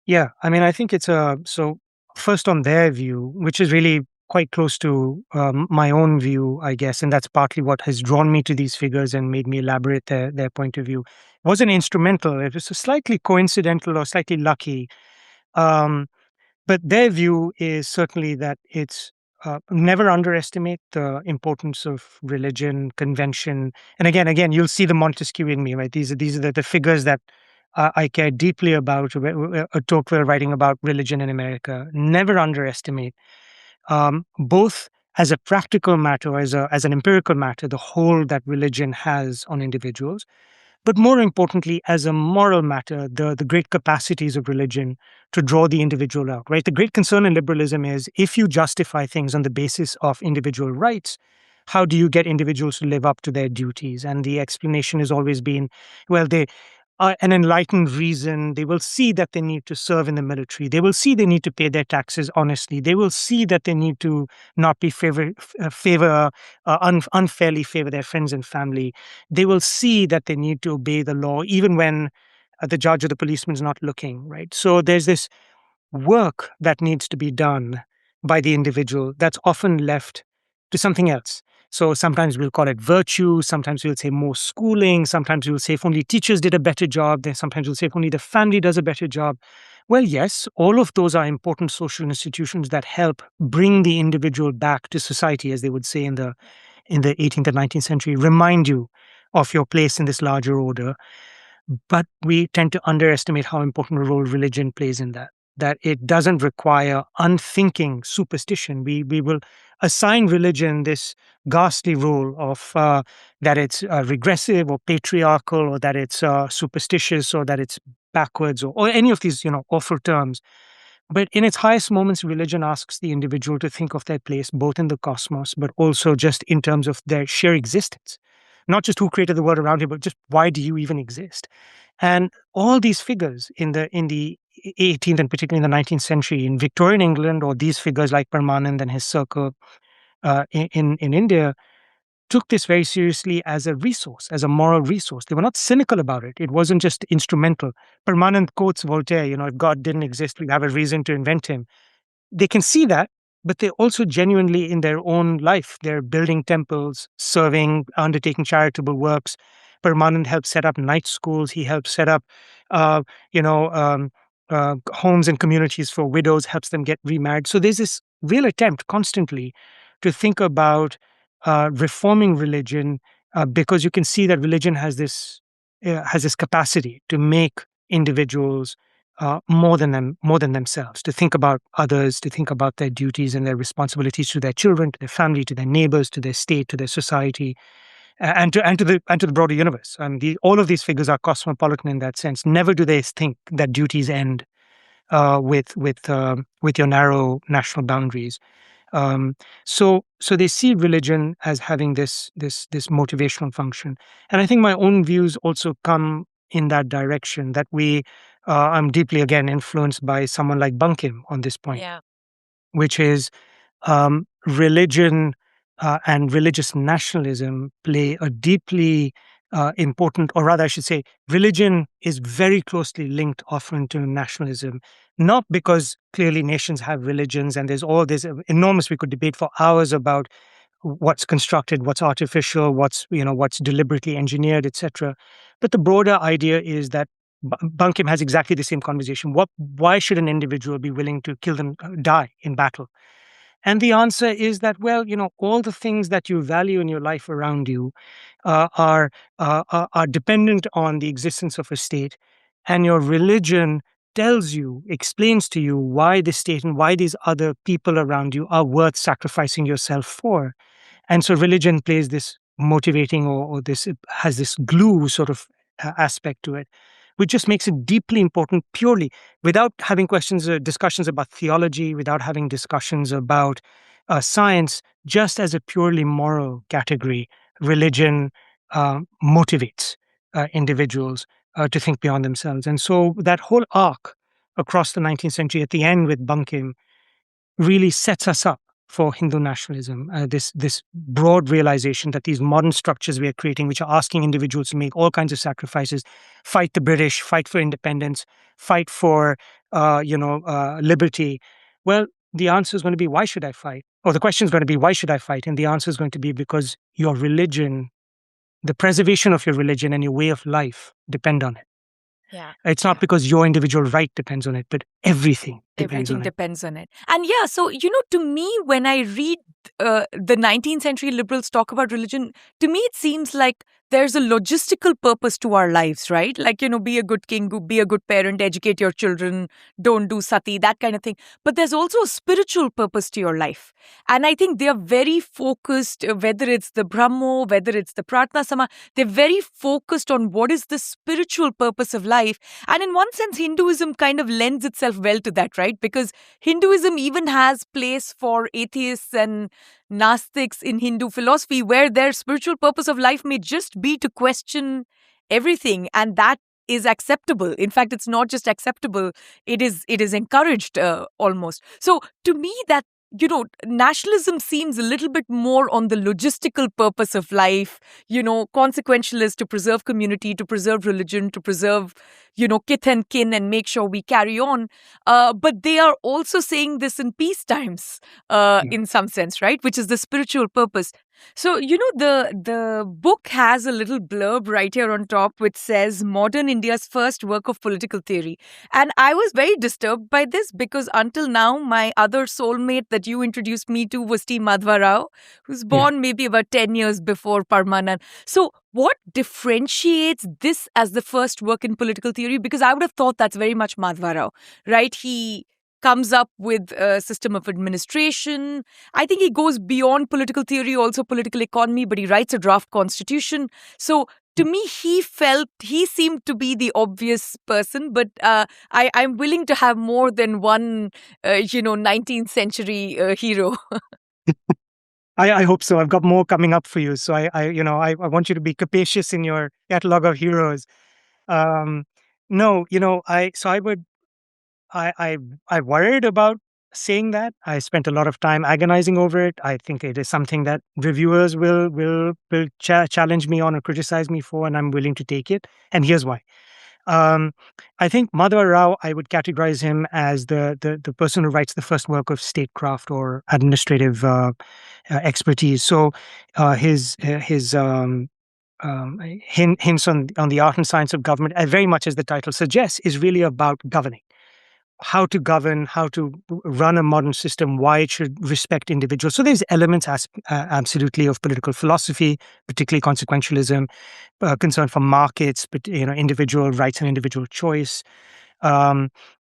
Yeah, I mean, I think it's a so first on their view, which is really quite close to my own view, I guess, and that's partly what has drawn me to these figures and made me elaborate their point of view. It wasn't instrumental; it was slightly coincidental or slightly lucky. Um, but their view is certainly that it's never underestimate the importance of religion, convention, and again, you'll see the Montesquieu in me, right? These are the figures that I care deeply about. Tocqueville writing about religion in America. Never underestimate both as a practical matter, as an empirical matter, the hold that religion has on individuals, but more importantly, as a moral matter, the great capacities of religion to draw the individual out, right? The great concern in liberalism is if you justify things on the basis of individual rights, how do you get individuals to live up to their duties? And the explanation has always been, well, they an enlightened reason. They will see that they need to serve in the military. They will see they need to pay their taxes honestly. They will see that they need to not be unfairly favor their friends and family. They will see that they need to obey the law even when the judge or the policeman is not looking, right? So there's this work that needs to be done by the individual that's often left to something else. So sometimes we'll call it virtue, sometimes we'll say more schooling, sometimes we'll say if only teachers did a better job, then sometimes we'll say if only the family does a better job. Well, yes, all of those are important social institutions that help bring the individual back to society, as they would say in the 18th and 19th century, remind you of your place in this larger order. But we tend to underestimate how important a role religion plays in that. That it doesn't require unthinking superstition. We will assign religion this ghastly role of that it's regressive or patriarchal, or that it's superstitious, or that it's backwards, or any of these awful terms. But in its highest moments, religion asks the individual to think of their place both in the cosmos, but also just in terms of their sheer existence. Not just who created the world around you, but just why do you even exist? And all these figures in the 18th and particularly in the 19th century in Victorian England, or these figures like Parmanand and his circle in India, took this very seriously as a resource, as a moral resource. They were not cynical about it. It wasn't just instrumental. Permanent quotes Voltaire, if God didn't exist, we'd have a reason to invent him. They can see that, but they also genuinely in their own life, they're building temples, serving, undertaking charitable works. Permanent helped set up night schools. He helped set up, uh, you know, um, homes and communities for widows, helps them get remarried. So there's this real attempt constantly to think about reforming religion, because you can see that religion has this capacity to make individuals more than themselves, to think about others, to think about their duties and their responsibilities to their children, to their family, to their neighbors, to their state, to their society, and to the broader universe. And all of these figures are cosmopolitan in that sense. Never do they think that duties end with your narrow national boundaries. Um, so they see religion as having this motivational function, and I think my own views also come in that direction. That I'm deeply again influenced by someone like Bunkim on this point, Yeah. which is religion and religious nationalism play a deeply important, or rather, I should say, religion is very closely linked often to nationalism. Not because clearly nations have religions, and there's all this enormous, we could debate for hours about what's constructed, what's artificial, what's deliberately engineered, etc. But the broader idea is that Bunkim has exactly the same conversation. Why should an individual be willing to die in battle? And the answer is that, well, all the things that you value in your life around you are dependent on the existence of a state, and your religion explains to you why the state and why these other people around you are worth sacrificing yourself for. And so religion plays this motivating, or this, it has this glue sort of aspect to it, which just makes it deeply important purely without having questions or discussions about theology, without having discussions about science, just as a purely moral category. Religion motivates individuals to think beyond themselves. And so that whole arc across the 19th century at the end with Bankim really sets us up for Hindu nationalism. This broad realization that these modern structures we are creating, which are asking individuals to make all kinds of sacrifices, fight the British, fight for independence, fight for liberty. Well, the answer is going to be, why should I fight? Or the question is going to be, why should I fight? And the answer is going to be, because your religion, the preservation of your religion and your way of life depend on it. Yeah. It's not because your individual right depends on it, but everything depends Everything on it. depends on it. And yeah, so, to me, when I read the 19th century liberals talk about religion, to me, it seems like there's a logistical purpose to our lives, right? Like, be a good king, be a good parent, educate your children, don't do sati, that kind of thing. But there's also a spiritual purpose to your life. And I think they are very focused, whether it's the Brahmo, whether it's the Pratna Sama, they're very focused on what is the spiritual purpose of life. And in one sense, Hinduism kind of lends itself well to that, right? Because Hinduism even has place for atheists and Nastics in Hindu philosophy, where their spiritual purpose of life may just be to question everything, and that is acceptable. In fact, it's not just acceptable; it is encouraged almost. So, to me, that nationalism seems a little bit more on the logistical purpose of life, consequentialist, to preserve community, to preserve religion, to preserve, kith and kin, and make sure we carry on. But they are also saying this in peace times, in some sense, right? Which is the spiritual purpose. So, the book has a little blurb right here on top which says modern India's first work of political theory. And I was very disturbed by this because until now, my other soulmate that you introduced me to was T. Madhva Rao, who's born maybe about 10 years before Parmanand. So what differentiates this as the first work in political theory? Because I would have thought that's very much Madhva Rao, right? He comes up with a system of administration. I think he goes beyond political theory, also political economy, but he writes a draft constitution. So to me, he seemed to be the obvious person, but I'm willing to have more than one, 19th century hero. I hope so. I've got more coming up for you. So I want you to be capacious in your catalog of heroes. No, I worried about saying that. I spent a lot of time agonizing over it. I think it is something that reviewers will challenge me on or criticize me for, and I'm willing to take it. And here's why. I think Madhva Rao, I would categorize him as the person who writes the first work of statecraft or administrative expertise. So his hints on the art and science of government, very much as the title suggests, is really about governing. How to govern, how to run a modern system, why it should respect individuals. So there's elements absolutely of political philosophy, particularly consequentialism, concern for markets, but individual rights and individual choice.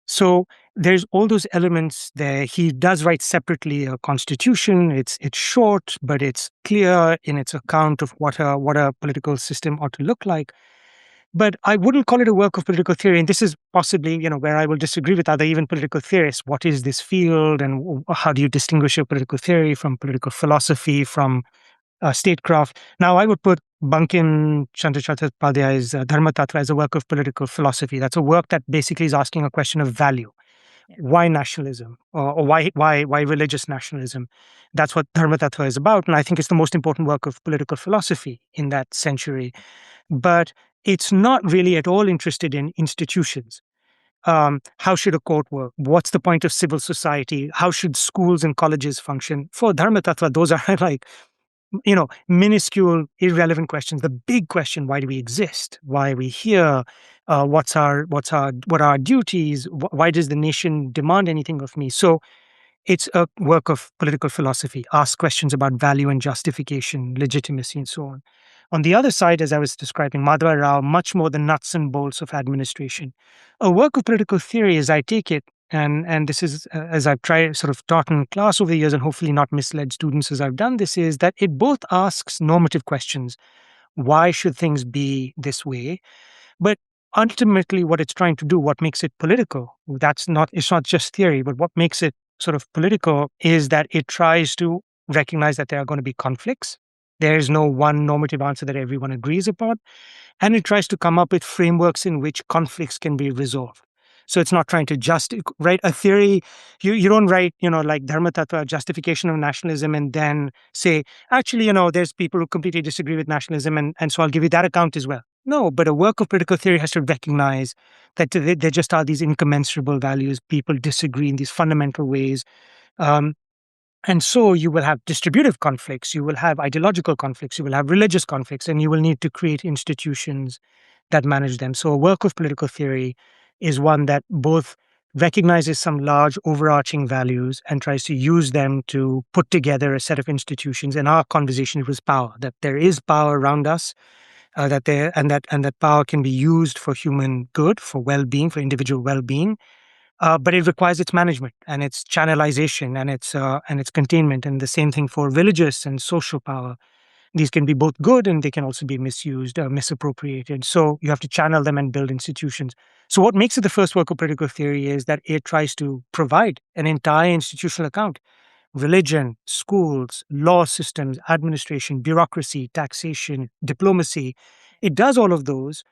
So there's all those elements there. He does write separately a constitution. It's short, but it's clear in its account of what a political system ought to look like. But I wouldn't call it a work of political theory. And this is possibly, where I will disagree with other even political theorists. What is this field, and how do you distinguish your political theory from political philosophy, from statecraft? Now, I would put Bankim Chandra Chattopadhyay's Dharma Tattva as a work of political philosophy. That's a work that basically is asking a question of value. Why nationalism, or why religious nationalism? That's what Dharma Tattva is about, and I think it's the most important work of political philosophy in that century. But it's not really at all interested in institutions. How should a court work? What's the point of civil society? How should schools and colleges function? For Dharma Tattva, those are like, minuscule, irrelevant questions. The big question: why do we exist? Why are we here? What are our duties? Why does the nation demand anything of me? So it's a work of political philosophy. Ask questions about value and justification, legitimacy, and so on. On the other side, as I was describing, Madhva Rao, much more the nuts and bolts of administration. A work of political theory, as I take it, and this is as I've tried sort of taught in class over the years, and hopefully not misled students as I've done this, is that it both asks normative questions. Why should things be this way? But ultimately, what it's trying to do, what makes it political, it's not just theory, but what makes it sort of political is that it tries to recognize that there are going to be conflicts. There is no one normative answer that everyone agrees upon. And it tries to come up with frameworks in which conflicts can be resolved. So it's not trying to just write a theory. You don't write, like Dharma Tattva, justification of nationalism, and then say, actually, there's people who completely disagree with nationalism, and so I'll give you that account as well. No, but a work of political theory has to recognize that there just are these incommensurable values. People disagree in these fundamental ways. Um, and so you will have distributive conflicts, you will have ideological conflicts, you will have religious conflicts, and you will need to create institutions that manage them. So a work of political theory is one that both recognizes some large overarching values and tries to use them to put together a set of institutions. In our conversation, it was power, that there is power around us, that power can be used for human good, for well-being, for individual well-being, but it requires its management and its channelization and its containment. And the same thing for religious and social power. These can be both good and they can also be misused, misappropriated. So you have to channel them and build institutions. So what makes it the first work of political theory is that it tries to provide an entire institutional account: religion, schools, law systems, administration, bureaucracy, taxation, diplomacy. It does all of those,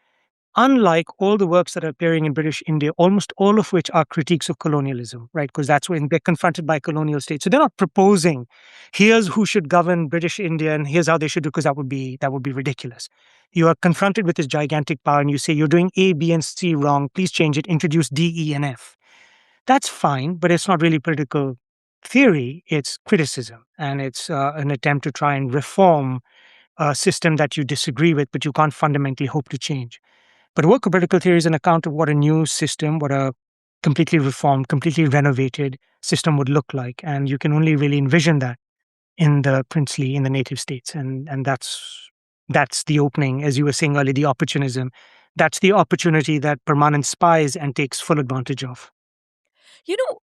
unlike all the works that are appearing in British India, almost all of which are critiques of colonialism, right? Because that's when they're confronted by colonial states. So they're not proposing, here's who should govern British India and here's how they should do, because that would be ridiculous. You are confronted with this gigantic power and you say, you're doing A, B, and C wrong. Please change it. Introduce D, E, and F. That's fine, but it's not really political theory. It's criticism. And it's an attempt to try and reform a system that you disagree with, but you can't fundamentally hope to change. But work of political theory is an account of what a new system, what a completely reformed, completely renovated system would look like. And you can only really envision that in the princely, in the native states. And that's the opening, as you were saying earlier, the opportunism. That's the opportunity that Parmanand spies and takes full advantage of.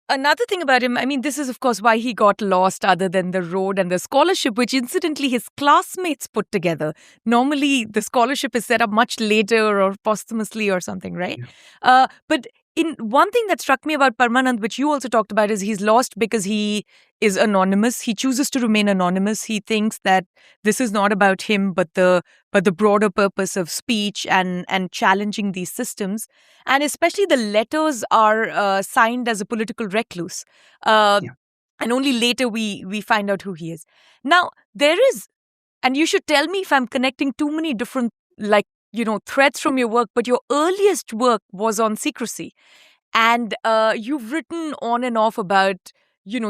Another thing about him, I mean, this is, of course, why he got lost, other than the road and the scholarship, which incidentally his classmates put together. Normally, the scholarship is set up much later or posthumously or something, right? Yeah. But in one thing that struck me about Parmanand, which you also talked about, is he's lost because he is anonymous. He chooses to remain anonymous. He thinks that this is not about him, but the broader purpose of speech and challenging these systems. And especially the letters are signed as a political recluse. Yeah. And only later we find out who he is. Now, there is, and you should tell me if I'm connecting too many different, threads from your work, but your earliest work was on secrecy. And you've written on and off about,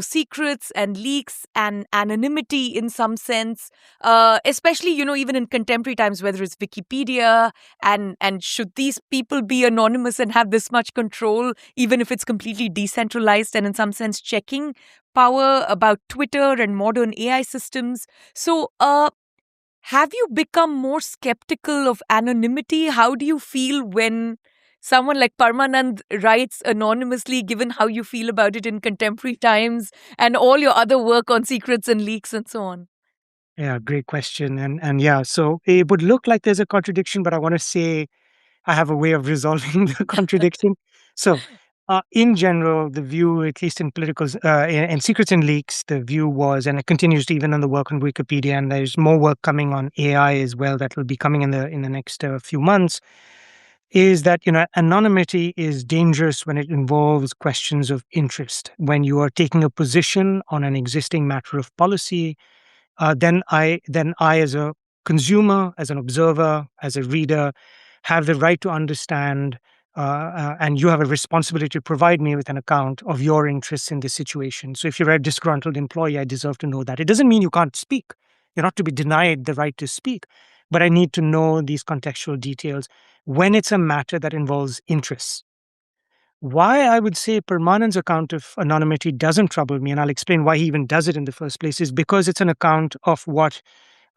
secrets and leaks and anonymity in some sense, especially, even in contemporary times, whether it's Wikipedia and should these people be anonymous and have this much control, even if it's completely decentralized and in some sense checking power, about Twitter and modern AI systems. So, have you become more skeptical of anonymity? How do you feel when someone like Parmanand writes anonymously, given how you feel about it in contemporary times and all your other work on secrets and leaks and so on? Yeah, great question. And yeah, so it would look like there's a contradiction, but I want to say I have a way of resolving the contradiction. So, in general, the view, at least in political in secrets and leaks, the view was, and it continues to even on the work on Wikipedia, and there's more work coming on AI as well that will be coming in the next few months, is that anonymity is dangerous when it involves questions of interest. When you are taking a position on an existing matter of policy, then I, as a consumer, as an observer, as a reader, have the right to understand, and you have a responsibility to provide me with an account of your interests in this situation. So, if you're a disgruntled employee, I deserve to know that. It doesn't mean you can't speak. You're not to be denied the right to speak, but I need to know these contextual details when it's a matter that involves interests. Why I would say Permanent's account of anonymity doesn't trouble me, and I'll explain why he even does it in the first place, is because it's an account of what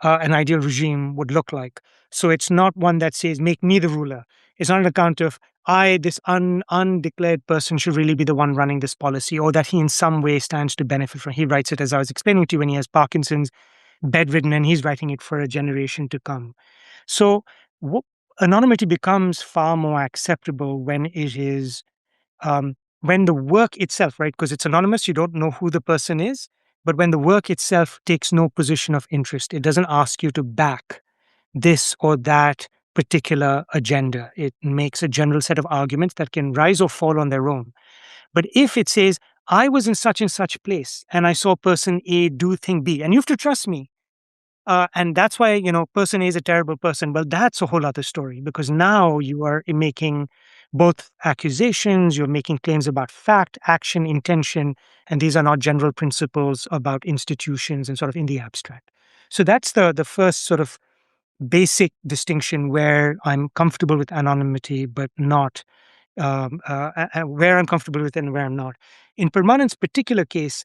an ideal regime would look like. So it's not one that says, make me the ruler. It's not an account of, this undeclared person, should really be the one running this policy, or that he in some way stands to benefit from. He writes it, as I was explaining to you, when he has Parkinson's, bedridden, and he's writing it for a generation to come. So anonymity becomes far more acceptable when it is, when the work itself, right? Because it's anonymous, you don't know who the person is. But when the work itself takes no position of interest, it doesn't ask you to back this or that particular agenda. It makes a general set of arguments that can rise or fall on their own. But if it says, I was in such and such place and I saw person A do thing B, and you have to trust me, and that's why, person A is a terrible person. Well, that's a whole other story, because now you are making both accusations, you're making claims about fact, action, intention, and these are not general principles about institutions and sort of in the abstract. So that's the first sort of basic distinction where I'm comfortable with anonymity, but not where I'm comfortable with and where I'm not. In Permanent's particular case,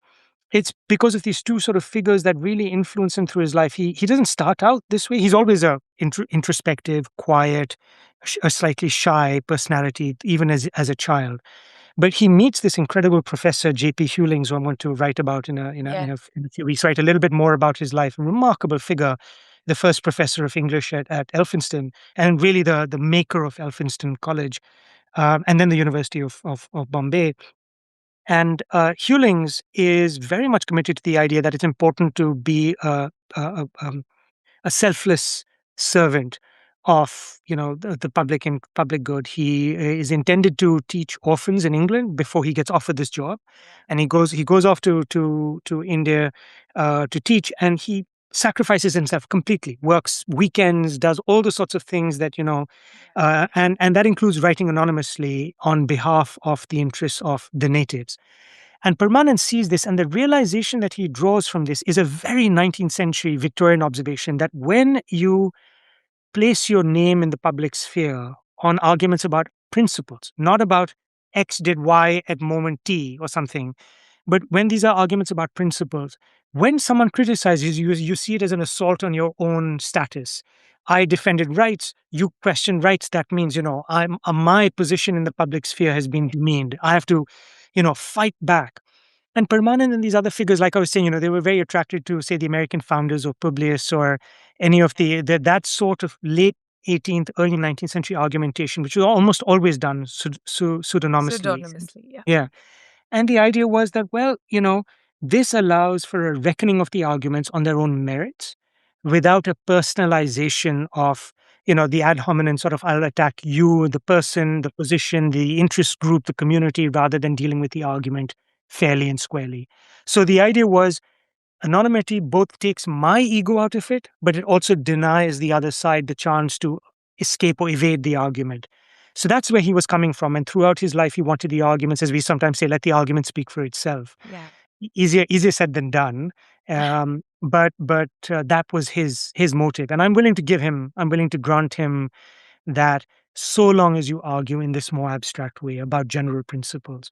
it's because of these two sort of figures that really influence him through his life. He doesn't start out this way. He's always a introspective, quiet, a slightly shy personality, even as a child. But he meets this incredible professor, J.P. Hewlings, who I'm going to write about in a few weeks. Write a little bit more about his life. A remarkable figure, the first professor of English at Elphinstone, and really the maker of Elphinstone College, and then the University of Bombay. And Hewlings is very much committed to the idea that it's important to be a selfless servant of the public and public good. He is intended to teach orphans in England before he gets offered this job, and he goes off to India to teach, and he sacrifices himself completely, works weekends, does all the sorts of things that and that includes writing anonymously on behalf of the interests of the natives. And Permanent sees this, and the realization that he draws from this is a very 19th century Victorian observation that when you place your name in the public sphere on arguments about principles, not about X did Y at moment T or something, but when these are arguments about principles, when someone criticizes you, you see it as an assault on your own status. I defended rights, you question rights. That means, my position in the public sphere has been demeaned. I have to, fight back. And Permanent and these other figures, like I was saying, they were very attracted to, say, the American founders or Publius or any of that sort of late 18th, early 19th century argumentation, which was almost always done pseudonymously. Pseudonymously, Yeah. And the idea was that, well, this allows for a reckoning of the arguments on their own merits without a personalization of, the ad hominem sort of, I'll attack you, the person, the position, the interest group, the community, rather than dealing with the argument fairly and squarely. So the idea was anonymity both takes my ego out of it, but it also denies the other side the chance to escape or evade the argument. So that's where he was coming from. And throughout his life, he wanted the arguments, as we sometimes say, let the argument speak for itself. Yeah. Easier said than done. But that was his motive. And I'm willing to grant him that so long as you argue in this more abstract way about general principles.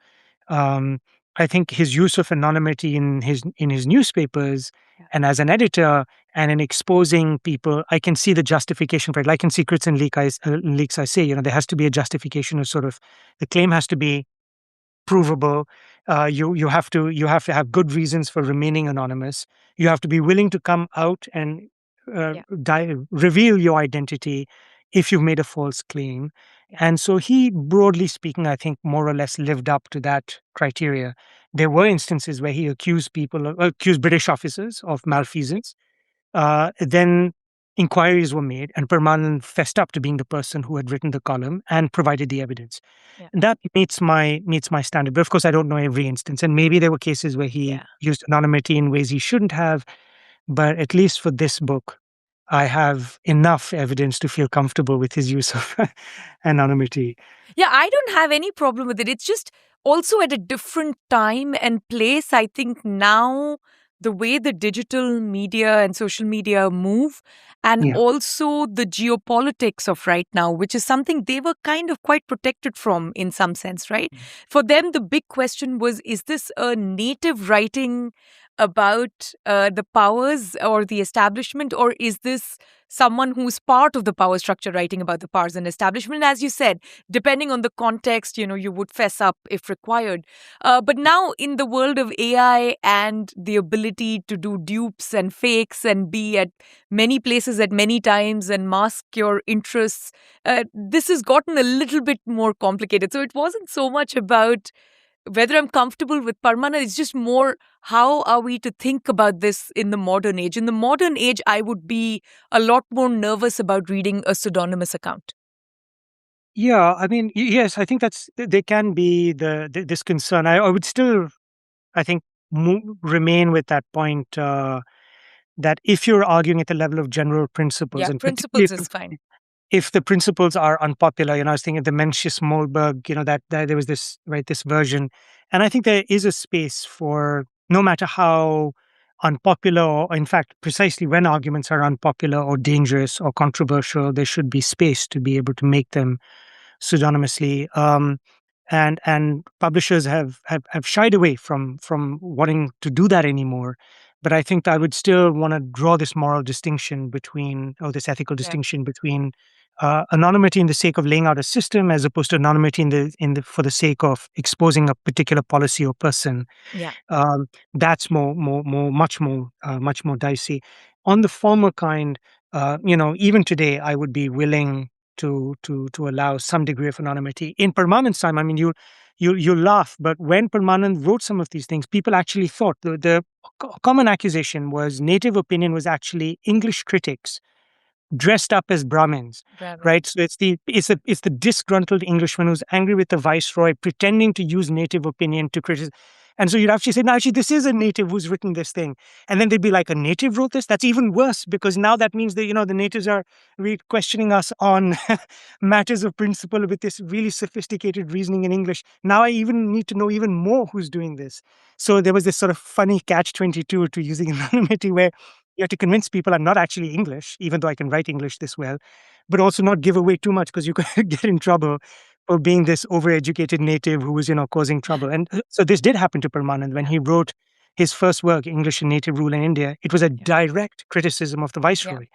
I think his use of anonymity in his newspapers and as an editor and in exposing people, I can see the justification for it. Like in Secrets and Leaks, I say, there has to be a justification of sort of the claim has to be provable. You have to have good reasons for remaining anonymous. You have to be willing to come out and reveal your identity if you've made a false claim. And so he, broadly speaking, I think more or less lived up to that criteria. There were instances where he accused British officers of malfeasance. Then inquiries were made, and Permanent fessed up to being the person who had written the column and provided the evidence. And that meets my standard. But of course, I don't know every instance, and maybe there were cases where he used anonymity in ways he shouldn't have. But at least for this book, I have enough evidence to feel comfortable with his use of anonymity. Yeah, I don't have any problem with it. It's just also at a different time and place. I think now the way the digital media and social media move, and also the geopolitics of right now, which is something they were kind of quite protected from in some sense, right? For them, the big question was, is this a native writing about the powers or the establishment, or is this someone who's part of the power structure writing about the powers and establishment? As you said, depending on the context, you would fess up if required. But now, in the world of AI and the ability to do dupes and fakes and be at many places at many times and mask your interests, this has gotten a little bit more complicated. So it wasn't so much about whether I'm comfortable with Parmana. It's just more, how are we to think about this in the modern age? In the modern age, I would be a lot more nervous about reading a pseudonymous account. Yeah, I mean, yes, I think there can be this concern. I would still, I think, remain with that point, that if you're arguing at the level of general principles, Yeah, and particularly principles is fine. if the principles are unpopular, I was thinking of the Mencius Mollberg, that there was this, right, this version. And I think there is a space for, no matter how unpopular, or in fact, precisely when arguments are unpopular or dangerous or controversial, there should be space to be able to make them pseudonymously. And publishers have shied away from wanting to do that anymore. But I think I would still want to draw this moral distinction between, or this ethical Yeah, distinction between, anonymity in the sake of laying out a system, as opposed to anonymity in the for the sake of exposing a particular policy or person. yeah, That's much more dicey. On the former kind, even today, I would be willing to allow some degree of anonymity. In Permanent's time, I mean, you laugh, but when Permanent wrote some of these things, people actually thought the common accusation was native opinion was actually English critics dressed up as Brahmins, Brahmin. right? So it's the disgruntled Englishman who's angry with the viceroy, pretending to use native opinion to criticize. And so you'd actually say, no, actually, this is a native who's written this thing. And then they'd be like, a native wrote this? That's even worse, because now that means that, the natives are questioning us on matters of principle with this really sophisticated reasoning in English. Now I even need to know even more who's doing this. So there was this sort of funny catch-22 to using anonymity, where you have to convince people I'm not actually English, even though I can write English this well, but also not give away too much, because you could get in trouble for being this overeducated native who was, causing trouble. And so this did happen to Permanent when he wrote his first work, English and Native Rule in India. It was a Yeah, direct criticism of the yeah, viceroy.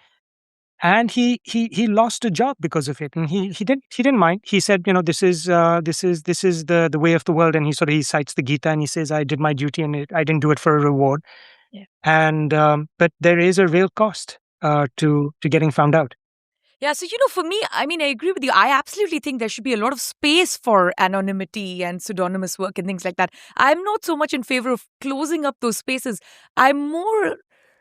And he lost a job because of it, and he didn't mind. He said, this is the way of the world, and he cites the Gita, and he says, I did my duty, and I didn't do it for a reward. yeah. And but there is a real cost to getting found out. Yeah, so for me, I mean, I agree with you. I absolutely think there should be a lot of space for anonymity and pseudonymous work and things like that. I'm not so much in favor of closing up those spaces. I'm more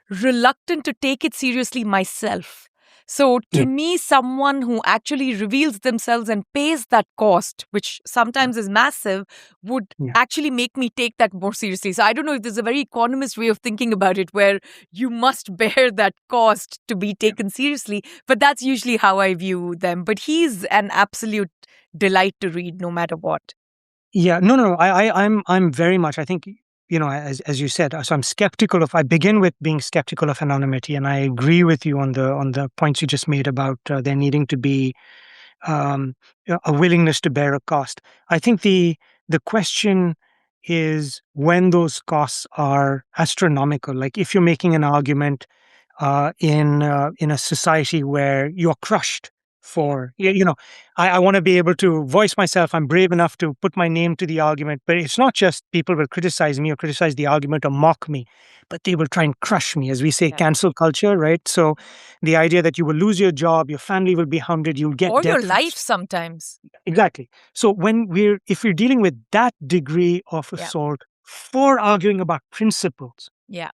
reluctant to take it seriously myself. So, to Yeah, me, someone who actually reveals themselves and pays that cost, which sometimes is massive, would yeah, actually make me take that more seriously. So, I don't know if there's a very economist way of thinking about it where you must bear that cost to be yeah. taken seriously. But that's usually how I view them. But he's an absolute delight to read no matter what. Yeah, no, no, no. I'm very much. I think, as you said. So I'm skeptical of. I begin with being skeptical of anonymity, and I agree with you on the points you just made about there needing to be a willingness to bear a cost. I think the question is when those costs are astronomical. Like if you're making an argument in a society where you're crushed Yeah, for I want to be able to voice myself. I'm brave enough to put my name to the argument, but it's not just people will criticize me or criticize the argument or mock me, but they will try and crush me, as we say, yeah. cancel culture, right? So the idea that you will lose your job, your family will be hounded, you'll get Or your death life threats. sometimes. Exactly. So if we're dealing with that degree of Yeah, assault for arguing about principles, yeah.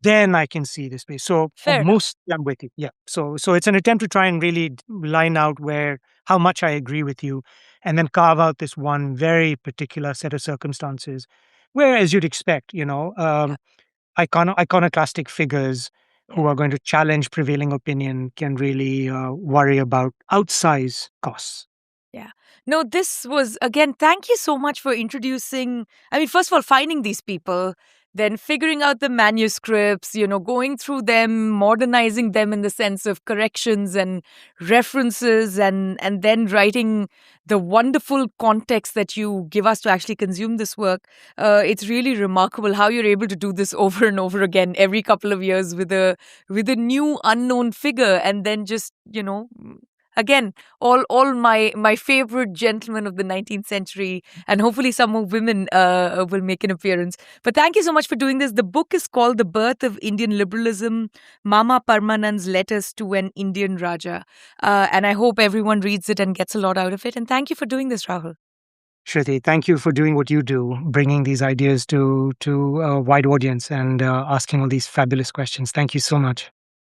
then I can see this way. So Fair enough. I'm with you. Yeah. So it's an attempt to try and really line out where how much I agree with you, and then carve out this one very particular set of circumstances where, as you'd expect, Yeah, iconoclastic figures who yeah. are going to challenge prevailing opinion can really worry about outsize costs. Yeah. No, this was, again, thank you so much for introducing. I mean, first of all, finding these people, then figuring out the manuscripts, going through them, modernizing them in the sense of corrections and references, and then writing the wonderful context that you give us to actually consume this work. It's really remarkable how you're able to do this over and over again every couple of years with a new unknown figure, and then just again, all my favorite gentlemen of the 19th century, and hopefully some more women will make an appearance. But thank you so much for doing this. The book is called The Birth of Indian Liberalism, Mama Parmanand's Letters to an Indian Raja. And I hope everyone reads it and gets a lot out of it. And thank you for doing this, Rahul. Shruti, thank you for doing what you do, bringing these ideas to a wide audience and asking all these fabulous questions. Thank you so much.